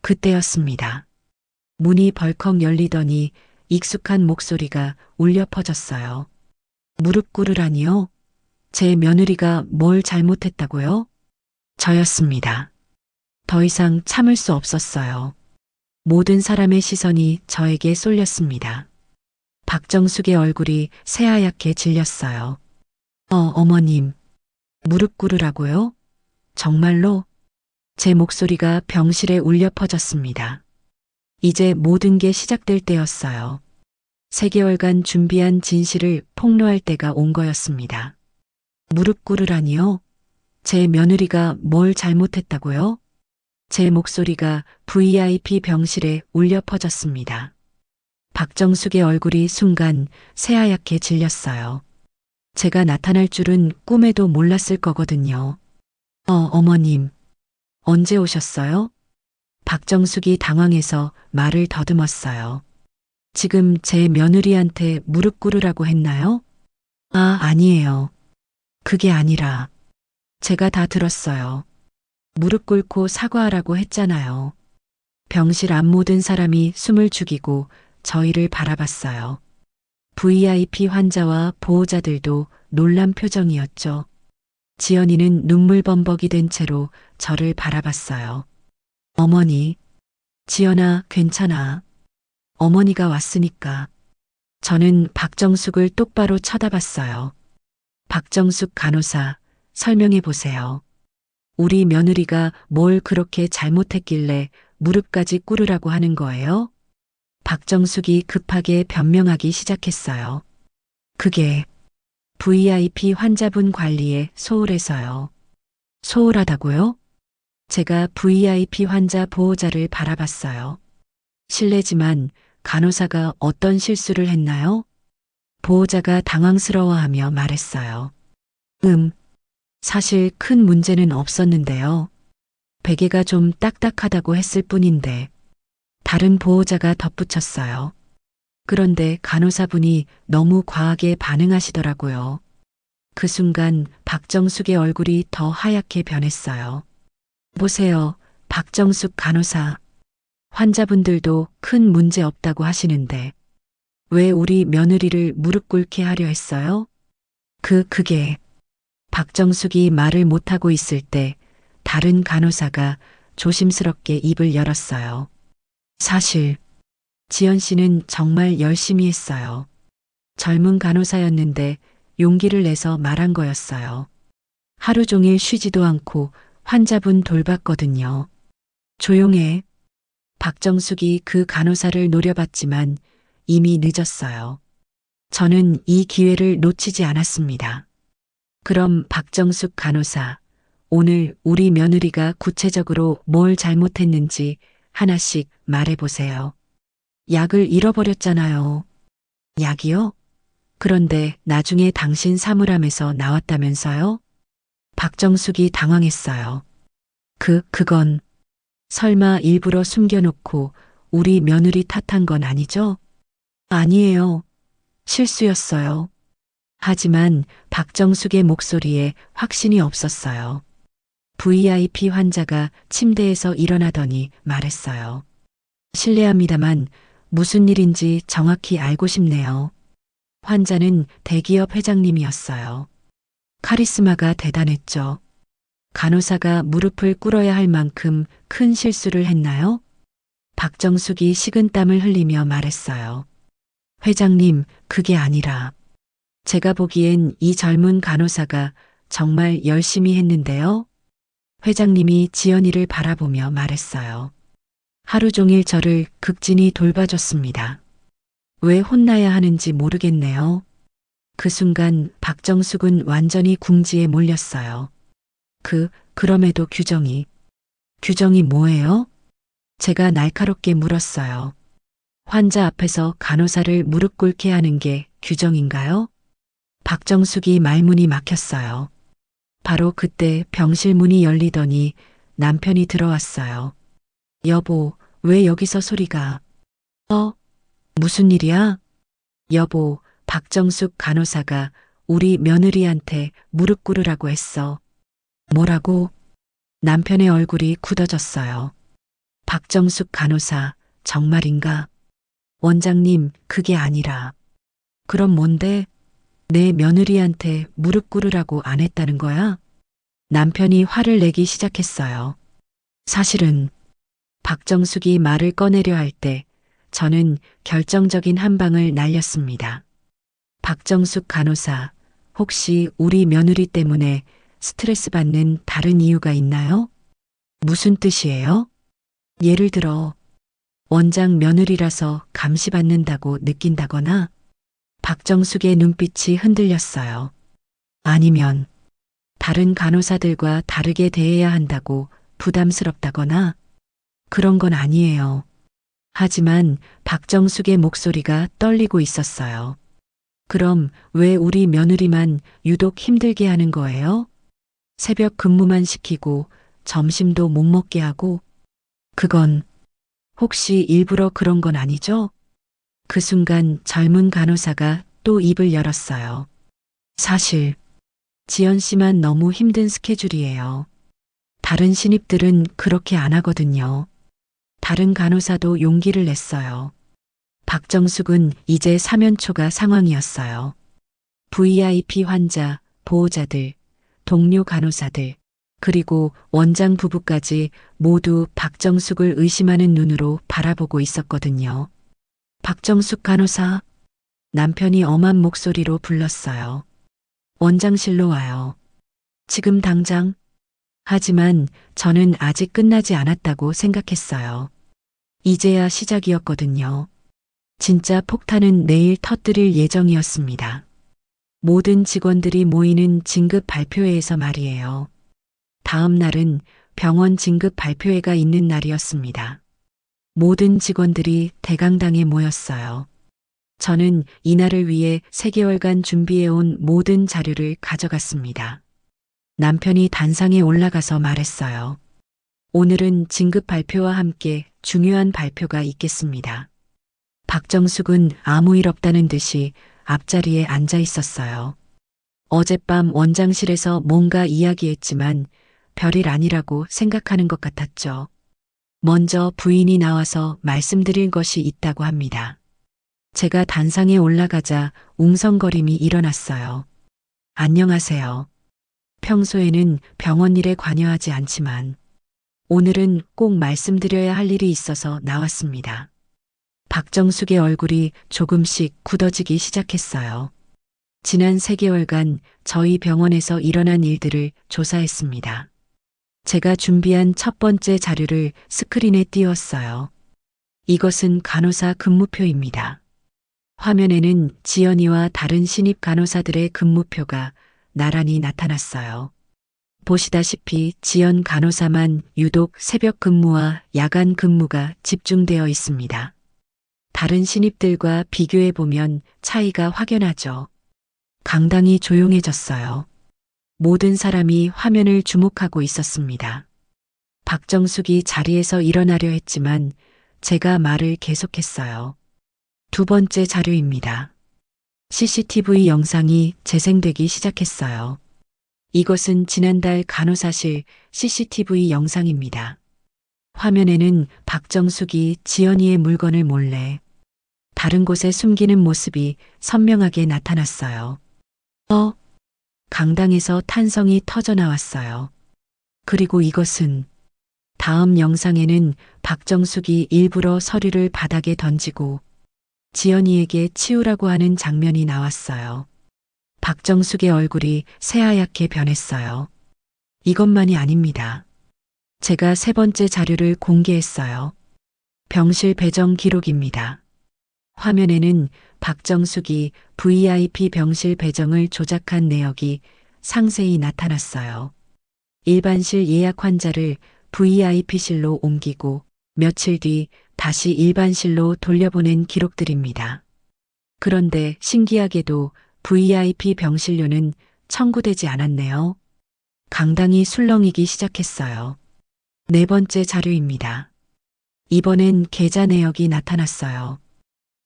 그때였습니다. 문이 벌컥 열리더니 익숙한 목소리가 울려 퍼졌어요. 무릎 꿇으라니요? 제 며느리가 뭘 잘못했다고요? 저였습니다. 더 이상 참을 수 없었어요. 모든 사람의 시선이 저에게 쏠렸습니다. 박정숙의 얼굴이 새하얗게 질렸어요. 어머님. 무릎 꿇으라고요? 정말로? 제 목소리가 병실에 울려 퍼졌습니다. 이제 모든 게 시작될 때였어요. 3개월간 준비한 진실을 폭로할 때가 온 거였습니다. 무릎 꿇으라니요? 제 며느리가 뭘 잘못했다고요? 제 목소리가 VIP 병실에 울려 퍼졌습니다. 박정숙의 얼굴이 순간 새하얗게 질렸어요. 제가 나타날 줄은 꿈에도 몰랐을 거거든요. 어머님. 언제 오셨어요? 박정숙이 당황해서 말을 더듬었어요. 지금 제 며느리한테 무릎 꿇으라고 했나요? 아니에요. 그게 아니라 제가 다 들었어요. 무릎 꿇고 사과하라고 했잖아요. 병실 앞 모든 사람이 숨을 죽이고 저희를 바라봤어요. VIP 환자와 보호자들도 놀란 표정이었죠. 지연이는 눈물 범벅이 된 채로 저를 바라봤어요. 어머니, 지연아, 괜찮아. 어머니가 왔으니까. 저는 박정숙을 똑바로 쳐다봤어요. 박정숙 간호사, 설명해 보세요. 우리 며느리가 뭘 그렇게 잘못했길래 무릎까지 꿇으라고 하는 거예요? 박정숙이 급하게 변명하기 시작했어요. 그게 VIP 환자분 관리에 소홀해서요. 소홀하다고요? 제가 VIP 환자 보호자를 바라봤어요. 실례지만 간호사가 어떤 실수를 했나요? 보호자가 당황스러워하며 말했어요. 사실 큰 문제는 없었는데요. 베개가 좀 딱딱하다고 했을 뿐인데. 다른 보호자가 덧붙였어요. 그런데 간호사분이 너무 과하게 반응하시더라고요. 그 순간 박정숙의 얼굴이 더 하얗게 변했어요. 보세요, 박정숙 간호사. 환자분들도 큰 문제 없다고 하시는데 왜 우리 며느리를 무릎 꿇게 하려 했어요? 그게 박정숙이 말을 못하고 있을 때 다른 간호사가 조심스럽게 입을 열었어요. 사실 지연 씨는 정말 열심히 했어요. 젊은 간호사였는데 용기를 내서 말한 거였어요. 하루 종일 쉬지도 않고 환자분 돌봤거든요. 조용해. 박정숙이 그 간호사를 노려봤지만 이미 늦었어요. 저는 이 기회를 놓치지 않았습니다. 그럼 박정숙 간호사, 오늘 우리 며느리가 구체적으로 뭘 잘못했는지 하나씩 말해보세요. 약을 잃어버렸잖아요. 약이요? 그런데 나중에 당신 사물함에서 나왔다면서요? 박정숙이 당황했어요. 그건 설마 일부러 숨겨놓고 우리 며느리 탓한 건 아니죠? 아니에요. 실수였어요. 하지만 박정숙의 목소리에 확신이 없었어요. VIP 환자가 침대에서 일어나더니 말했어요. 실례합니다만 무슨 일인지 정확히 알고 싶네요. 환자는 대기업 회장님이었어요. 카리스마가 대단했죠. 간호사가 무릎을 꿇어야 할 만큼 큰 실수를 했나요? 박정숙이 식은땀을 흘리며 말했어요. 회장님, 그게 아니라 제가 보기엔 이 젊은 간호사가 정말 열심히 했는데요. 회장님이 지연이를 바라보며 말했어요. 하루 종일 저를 극진히 돌봐줬습니다. 왜 혼나야 하는지 모르겠네요. 그 순간 박정숙은 완전히 궁지에 몰렸어요. 그럼에도 규정이 뭐예요? 제가 날카롭게 물었어요. 환자 앞에서 간호사를 무릎 꿇게 하는 게 규정인가요? 박정숙이 말문이 막혔어요. 바로 그때 병실 문이 열리더니 남편이 들어왔어요. 여보, 왜 여기서 소리가? 무슨 일이야? 여보, 박정숙 간호사가 우리 며느리한테 무릎 꿇으라고 했어. 뭐라고? 남편의 얼굴이 굳어졌어요. 박정숙 간호사, 정말인가? 원장님, 그게 아니라. 그럼 뭔데? 내 며느리한테 무릎 꿇으라고 안 했다는 거야? 남편이 화를 내기 시작했어요. 사실은 박정숙이 말을 꺼내려 할 때 저는 결정적인 한 방을 날렸습니다. 박정숙 간호사, 혹시 우리 며느리 때문에 스트레스 받는 다른 이유가 있나요? 무슨 뜻이에요? 예를 들어 원장 며느리라서 감시받는다고 느낀다거나. 박정숙의 눈빛이 흔들렸어요. 아니면 다른 간호사들과 다르게 대해야 한다고 부담스럽다거나. 그런 건 아니에요. 하지만 박정숙의 목소리가 떨리고 있었어요. 그럼 왜 우리 며느리만 유독 힘들게 하는 거예요? 새벽 근무만 시키고 점심도 못 먹게 하고. 그건 혹시 일부러 그런 건 아니죠? 그 순간 젊은 간호사가 또 입을 열었어요. 사실 지연 씨만 너무 힘든 스케줄이에요. 다른 신입들은 그렇게 안 하거든요. 다른 간호사도 용기를 냈어요. 박정숙은 이제 사면초가 상황이었어요. VIP 환자, 보호자들, 동료 간호사들, 그리고 원장 부부까지 모두 박정숙을 의심하는 눈으로 바라보고 있었거든요. 박정숙 간호사, 남편이 엄한 목소리로 불렀어요. 원장실로 와요. 지금 당장. 하지만 저는 아직 끝나지 않았다고 생각했어요. 이제야 시작이었거든요. 진짜 폭탄은 내일 터뜨릴 예정이었습니다. 모든 직원들이 모이는 진급 발표회에서 말이에요. 다음 날은 병원 진급 발표회가 있는 날이었습니다. 모든 직원들이 대강당에 모였어요. 저는 이날을 위해 3개월간 준비해온 모든 자료를 가져갔습니다. 남편이 단상에 올라가서 말했어요. 오늘은 진급 발표와 함께 중요한 발표가 있겠습니다. 박정숙은 아무 일 없다는 듯이 앞자리에 앉아 있었어요. 어젯밤 원장실에서 뭔가 이야기했지만 별일 아니라고 생각하는 것 같았죠. 먼저 부인이 나와서 말씀드릴 것이 있다고 합니다. 제가 단상에 올라가자 웅성거림이 일어났어요. 안녕하세요. 평소에는 병원 일에 관여하지 않지만 오늘은 꼭 말씀드려야 할 일이 있어서 나왔습니다. 박정숙의 얼굴이 조금씩 굳어지기 시작했어요. 지난 3개월간 저희 병원에서 일어난 일들을 조사했습니다. 제가 준비한 첫 번째 자료를 스크린에 띄웠어요. 이것은 간호사 근무표입니다. 화면에는 지연이와 다른 신입 간호사들의 근무표가 나란히 나타났어요. 보시다시피 지연 간호사만 유독 새벽 근무와 야간 근무가 집중되어 있습니다. 다른 신입들과 비교해 보면 차이가 확연하죠. 강당이 조용해졌어요. 모든 사람이 화면을 주목하고 있었습니다. 박정숙이 자리에서 일어나려 했지만 제가 말을 계속했어요. 두 번째 자료입니다. CCTV 영상이 재생되기 시작했어요. 이것은 지난달 간호사실 CCTV 영상입니다. 화면에는 박정숙이 지연이의 물건을 몰래 다른 곳에 숨기는 모습이 선명하게 나타났어요. 강당에서 탄성이 터져 나왔어요. 그리고 이것은 다음 영상에는 박정숙이 일부러 서류를 바닥에 던지고 지연이에게 치우라고 하는 장면이 나왔어요. 박정숙의 얼굴이 새하얗게 변했어요. 이것만이 아닙니다. 제가 세 번째 자료를 공개했어요. 병실 배정 기록입니다. 화면에는 박정숙이 VIP 병실 배정을 조작한 내역이 상세히 나타났어요. 일반실 예약 환자를 VIP실로 옮기고 며칠 뒤 다시 일반실로 돌려보낸 기록들입니다. 그런데 신기하게도 VIP 병실료는 청구되지 않았네요. 강당이 술렁이기 시작했어요. 네 번째 자료입니다. 이번엔 계좌 내역이 나타났어요.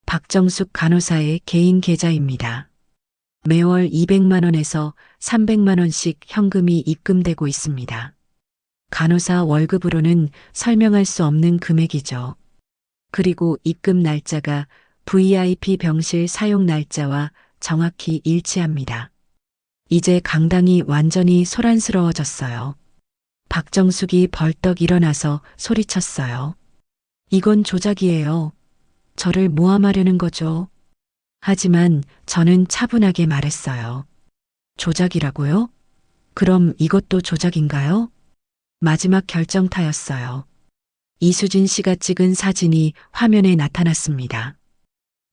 박정숙 간호사의 개인 계좌입니다. 매월 200만 원에서 300만 원씩 현금이 입금되고 있습니다. 간호사 월급으로는 설명할 수 없는 금액이죠. 그리고 입금 날짜가 VIP 병실 사용 날짜와 정확히 일치합니다. 이제 강당이 완전히 소란스러워졌어요. 박정숙이 벌떡 일어나서 소리쳤어요. 이건 조작이에요. 저를 모함하려는 거죠. 하지만 저는 차분하게 말했어요. 조작이라고요? 그럼 이것도 조작인가요? 마지막 결정타였어요. 이수진 씨가 찍은 사진이 화면에 나타났습니다.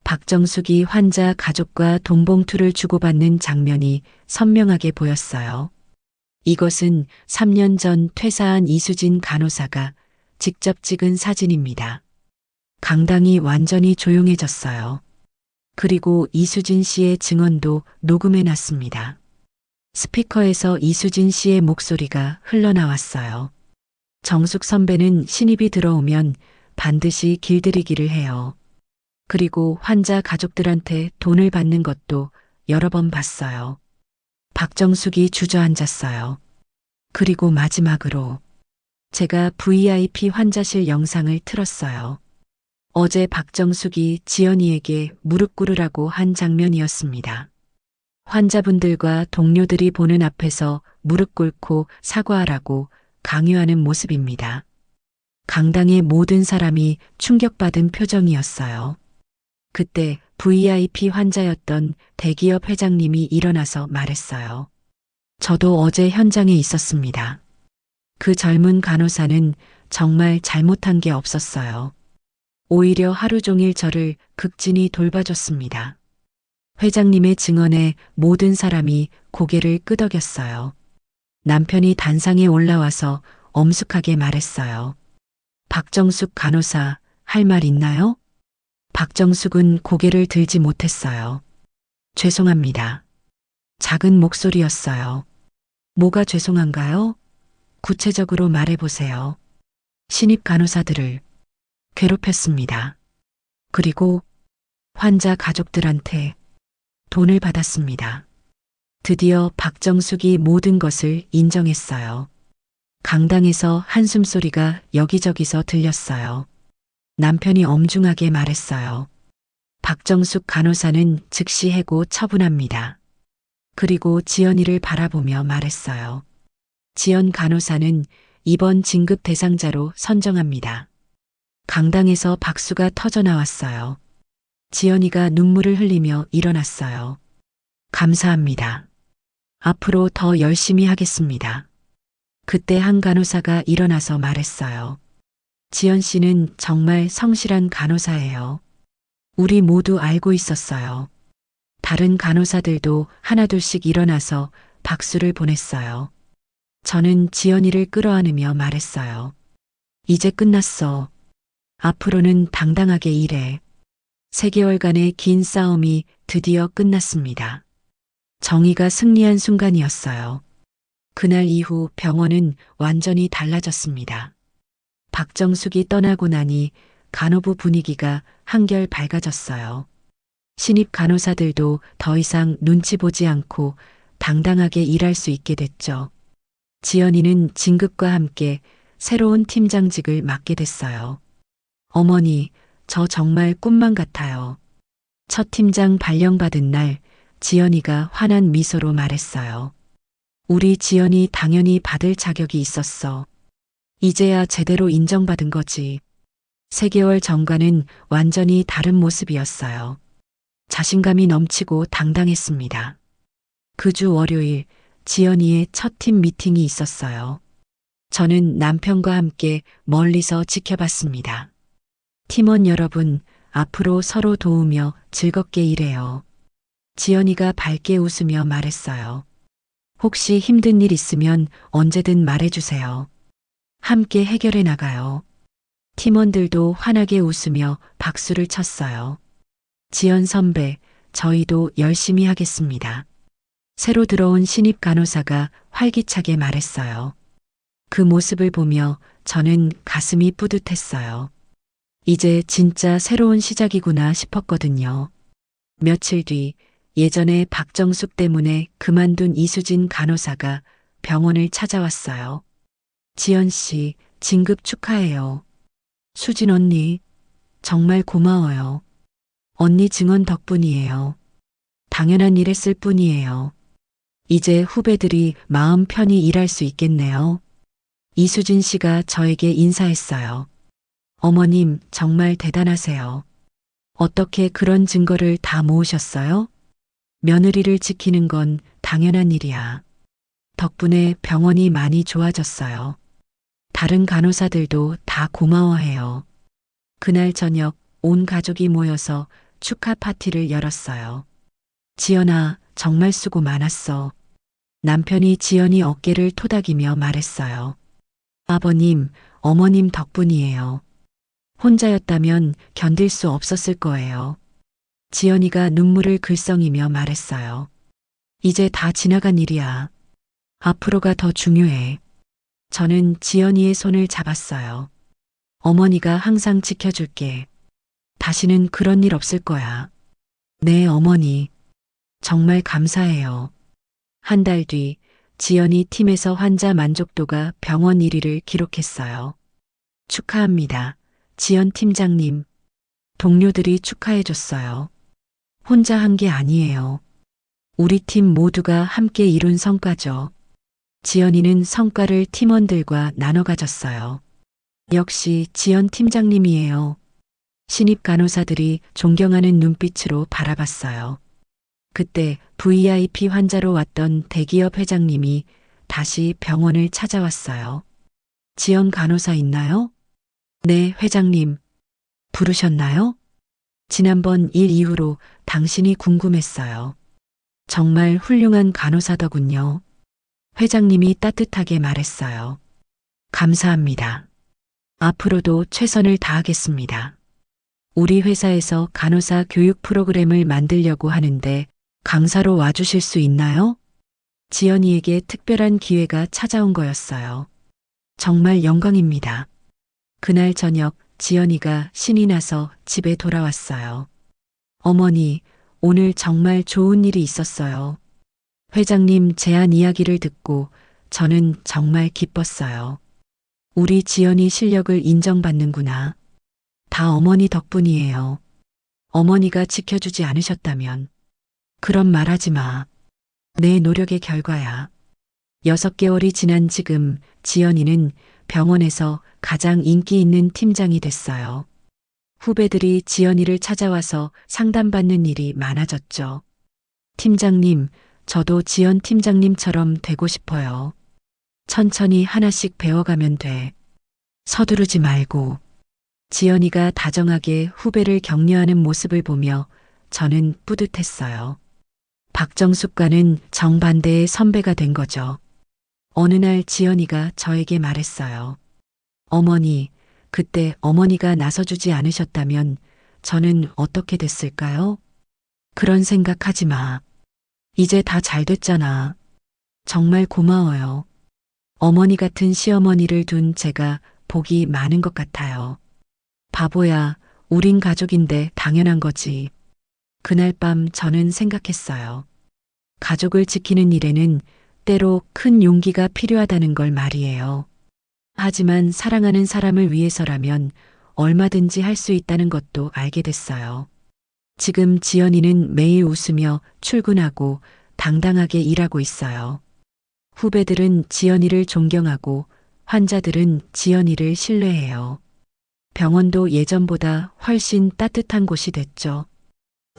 박정숙이 환자 가족과 돈봉투를 주고받는 장면이 선명하게 보였어요. 이것은 3년 전 퇴사한 이수진 간호사가 직접 찍은 사진입니다. 강당이 완전히 조용해졌어요. 그리고 이수진 씨의 증언도 녹음해 놨습니다. 스피커에서 이수진 씨의 목소리가 흘러나왔어요. 정숙 선배는 신입이 들어오면 반드시 길들이기를 해요. 그리고 환자 가족들한테 돈을 받는 것도 여러 번 봤어요. 박정숙이 주저앉았어요. 그리고 마지막으로 제가 VIP 환자실 영상을 틀었어요. 어제 박정숙이 지연이에게 무릎 꿇으라고 한 장면이었습니다. 환자분들과 동료들이 보는 앞에서 무릎 꿇고 사과하라고 강요하는 모습입니다. 강당의 모든 사람이 충격받은 표정이었어요. 그때 VIP 환자였던 대기업 회장님이 일어나서 말했어요. 저도 어제 현장에 있었습니다. 그 젊은 간호사는 정말 잘못한 게 없었어요. 오히려 하루 종일 저를 극진히 돌봐줬습니다. 회장님의 증언에 모든 사람이 고개를 끄덕였어요. 남편이 단상에 올라와서 엄숙하게 말했어요. 박정숙 간호사, 할 말 있나요? 박정숙은 고개를 들지 못했어요. 죄송합니다. 작은 목소리였어요. 뭐가 죄송한가요? 구체적으로 말해보세요. 신입 간호사들을 괴롭혔습니다. 그리고 환자 가족들한테 돈을 받았습니다. 드디어 박정숙이 모든 것을 인정했어요. 강당에서 한숨소리가 여기저기서 들렸어요. 남편이 엄중하게 말했어요. 박정숙 간호사는 즉시 해고 처분합니다. 그리고 지연이를 바라보며 말했어요. 지연 간호사는 이번 진급 대상자로 선정합니다. 강당에서 박수가 터져 나왔어요. 지연이가 눈물을 흘리며 일어났어요. 감사합니다. 앞으로 더 열심히 하겠습니다. 그때 한 간호사가 일어나서 말했어요. 지연 씨는 정말 성실한 간호사예요. 우리 모두 알고 있었어요. 다른 간호사들도 하나둘씩 일어나서 박수를 보냈어요. 저는 지연이를 끌어안으며 말했어요. 이제 끝났어. 앞으로는 당당하게 일해. 3개월간의 긴 싸움이 드디어 끝났습니다. 정의가 승리한 순간이었어요. 그날 이후 병원은 완전히 달라졌습니다. 박정숙이 떠나고 나니 간호부 분위기가 한결 밝아졌어요. 신입 간호사들도 더 이상 눈치 보지 않고 당당하게 일할 수 있게 됐죠. 지연이는 진급과 함께 새로운 팀장직을 맡게 됐어요. 어머니, 저 정말 꿈만 같아요. 첫 팀장 발령받은 날 지연이가 환한 미소로 말했어요. 우리 지연이 당연히 받을 자격이 있었어. 이제야 제대로 인정받은 거지. 3개월 전과는 완전히 다른 모습이었어요. 자신감이 넘치고 당당했습니다. 그 주 월요일 지연이의 첫 팀 미팅이 있었어요. 저는 남편과 함께 멀리서 지켜봤습니다. 팀원 여러분, 앞으로 서로 도우며 즐겁게 일해요. 지연이가 밝게 웃으며 말했어요. 혹시 힘든 일 있으면 언제든 말해주세요. 함께 해결해 나가요. 팀원들도 환하게 웃으며 박수를 쳤어요. 지연 선배, 저희도 열심히 하겠습니다. 새로 들어온 신입 간호사가 활기차게 말했어요. 그 모습을 보며 저는 가슴이 뿌듯했어요. 이제 진짜 새로운 시작이구나 싶었거든요. 며칠 뒤 예전에 박정숙 때문에 그만둔 이수진 간호사가 병원을 찾아왔어요. 지연 씨, 진급 축하해요. 수진 언니, 정말 고마워요. 언니 증언 덕분이에요. 당연한 일 했을 뿐이에요. 이제 후배들이 마음 편히 일할 수 있겠네요. 이수진 씨가 저에게 인사했어요. 어머님, 정말 대단하세요. 어떻게 그런 증거를 다 모으셨어요? 며느리를 지키는 건 당연한 일이야. 덕분에 병원이 많이 좋아졌어요. 다른 간호사들도 다 고마워해요. 그날 저녁 온 가족이 모여서 축하 파티를 열었어요. 지연아, 정말 수고 많았어. 남편이 지연이 어깨를 토닥이며 말했어요. 아버님, 어머님 덕분이에요. 혼자였다면 견딜 수 없었을 거예요. 지연이가 눈물을 글썽이며 말했어요. 이제 다 지나간 일이야. 앞으로가 더 중요해. 저는 지연이의 손을 잡았어요. 어머니가 항상 지켜줄게. 다시는 그런 일 없을 거야. 네, 어머니. 정말 감사해요. 한 달 뒤 지연이 팀에서 환자 만족도가 병원 1위를 기록했어요. 축하합니다. 지연 팀장님. 동료들이 축하해줬어요. 혼자 한 게 아니에요. 우리 팀 모두가 함께 이룬 성과죠. 지연이는 성과를 팀원들과 나눠 가졌어요. 역시 지연 팀장님이에요. 신입 간호사들이 존경하는 눈빛으로 바라봤어요. 그때 VIP 환자로 왔던 대기업 회장님이 다시 병원을 찾아왔어요. 지연 간호사 있나요? 네, 회장님. 부르셨나요? 지난번 일 이후로 당신이 궁금했어요. 정말 훌륭한 간호사더군요. 회장님이 따뜻하게 말했어요. 감사합니다. 앞으로도 최선을 다하겠습니다. 우리 회사에서 간호사 교육 프로그램을 만들려고 하는데 강사로 와주실 수 있나요? 지연이에게 특별한 기회가 찾아온 거였어요. 정말 영광입니다. 그날 저녁 지연이가 신이 나서 집에 돌아왔어요. 어머니, 오늘 정말 좋은 일이 있었어요. 회장님 제안 이야기를 듣고 저는 정말 기뻤어요. 우리 지연이 실력을 인정받는구나. 다 어머니 덕분이에요. 어머니가 지켜주지 않으셨다면. 그런 말 하지 마. 내 노력의 결과야. 6개월이 지난 지금 지연이는 병원에서 가장 인기 있는 팀장이 됐어요. 후배들이 지연이를 찾아와서 상담받는 일이 많아졌죠. 팀장님, 저도 지연 팀장님처럼 되고 싶어요. 천천히 하나씩 배워가면 돼. 서두르지 말고. 지연이가 다정하게 후배를 격려하는 모습을 보며 저는 뿌듯했어요. 박정숙과는 정반대의 선배가 된 거죠. 어느 날 지연이가 저에게 말했어요. 어머니, 그때 어머니가 나서주지 않으셨다면 저는 어떻게 됐을까요? 그런 생각하지 마. 이제 다 잘 됐잖아. 정말 고마워요. 어머니 같은 시어머니를 둔 제가 복이 많은 것 같아요. 바보야, 우린 가족인데 당연한 거지. 그날 밤 저는 생각했어요. 가족을 지키는 일에는 때로 큰 용기가 필요하다는 걸 말이에요. 하지만 사랑하는 사람을 위해서라면 얼마든지 할 수 있다는 것도 알게 됐어요. 지금 지연이는 매일 웃으며 출근하고 당당하게 일하고 있어요. 후배들은 지연이를 존경하고 환자들은 지연이를 신뢰해요. 병원도 예전보다 훨씬 따뜻한 곳이 됐죠.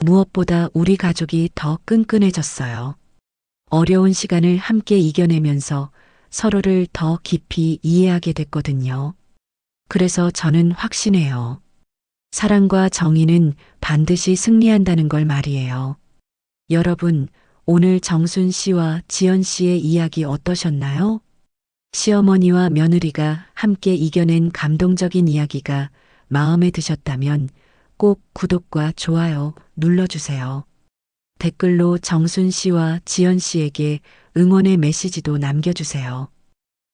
무엇보다 우리 가족이 더 끈끈해졌어요. 어려운 시간을 함께 이겨내면서 서로를 더 깊이 이해하게 됐거든요. 그래서 저는 확신해요. 사랑과 정의는 반드시 승리한다는 걸 말이에요. 여러분, 오늘 정순 씨와 지연 씨의 이야기 어떠셨나요? 시어머니와 며느리가 함께 이겨낸 감동적인 이야기가 마음에 드셨다면 꼭 구독과 좋아요 눌러주세요. 댓글로 정순 씨와 지연 씨에게 응원의 메시지도 남겨주세요.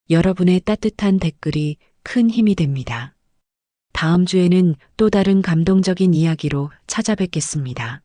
여러분의 따뜻한 댓글이 큰 힘이 됩니다. 다음 주에는 또 다른 감동적인 이야기로 찾아뵙겠습니다.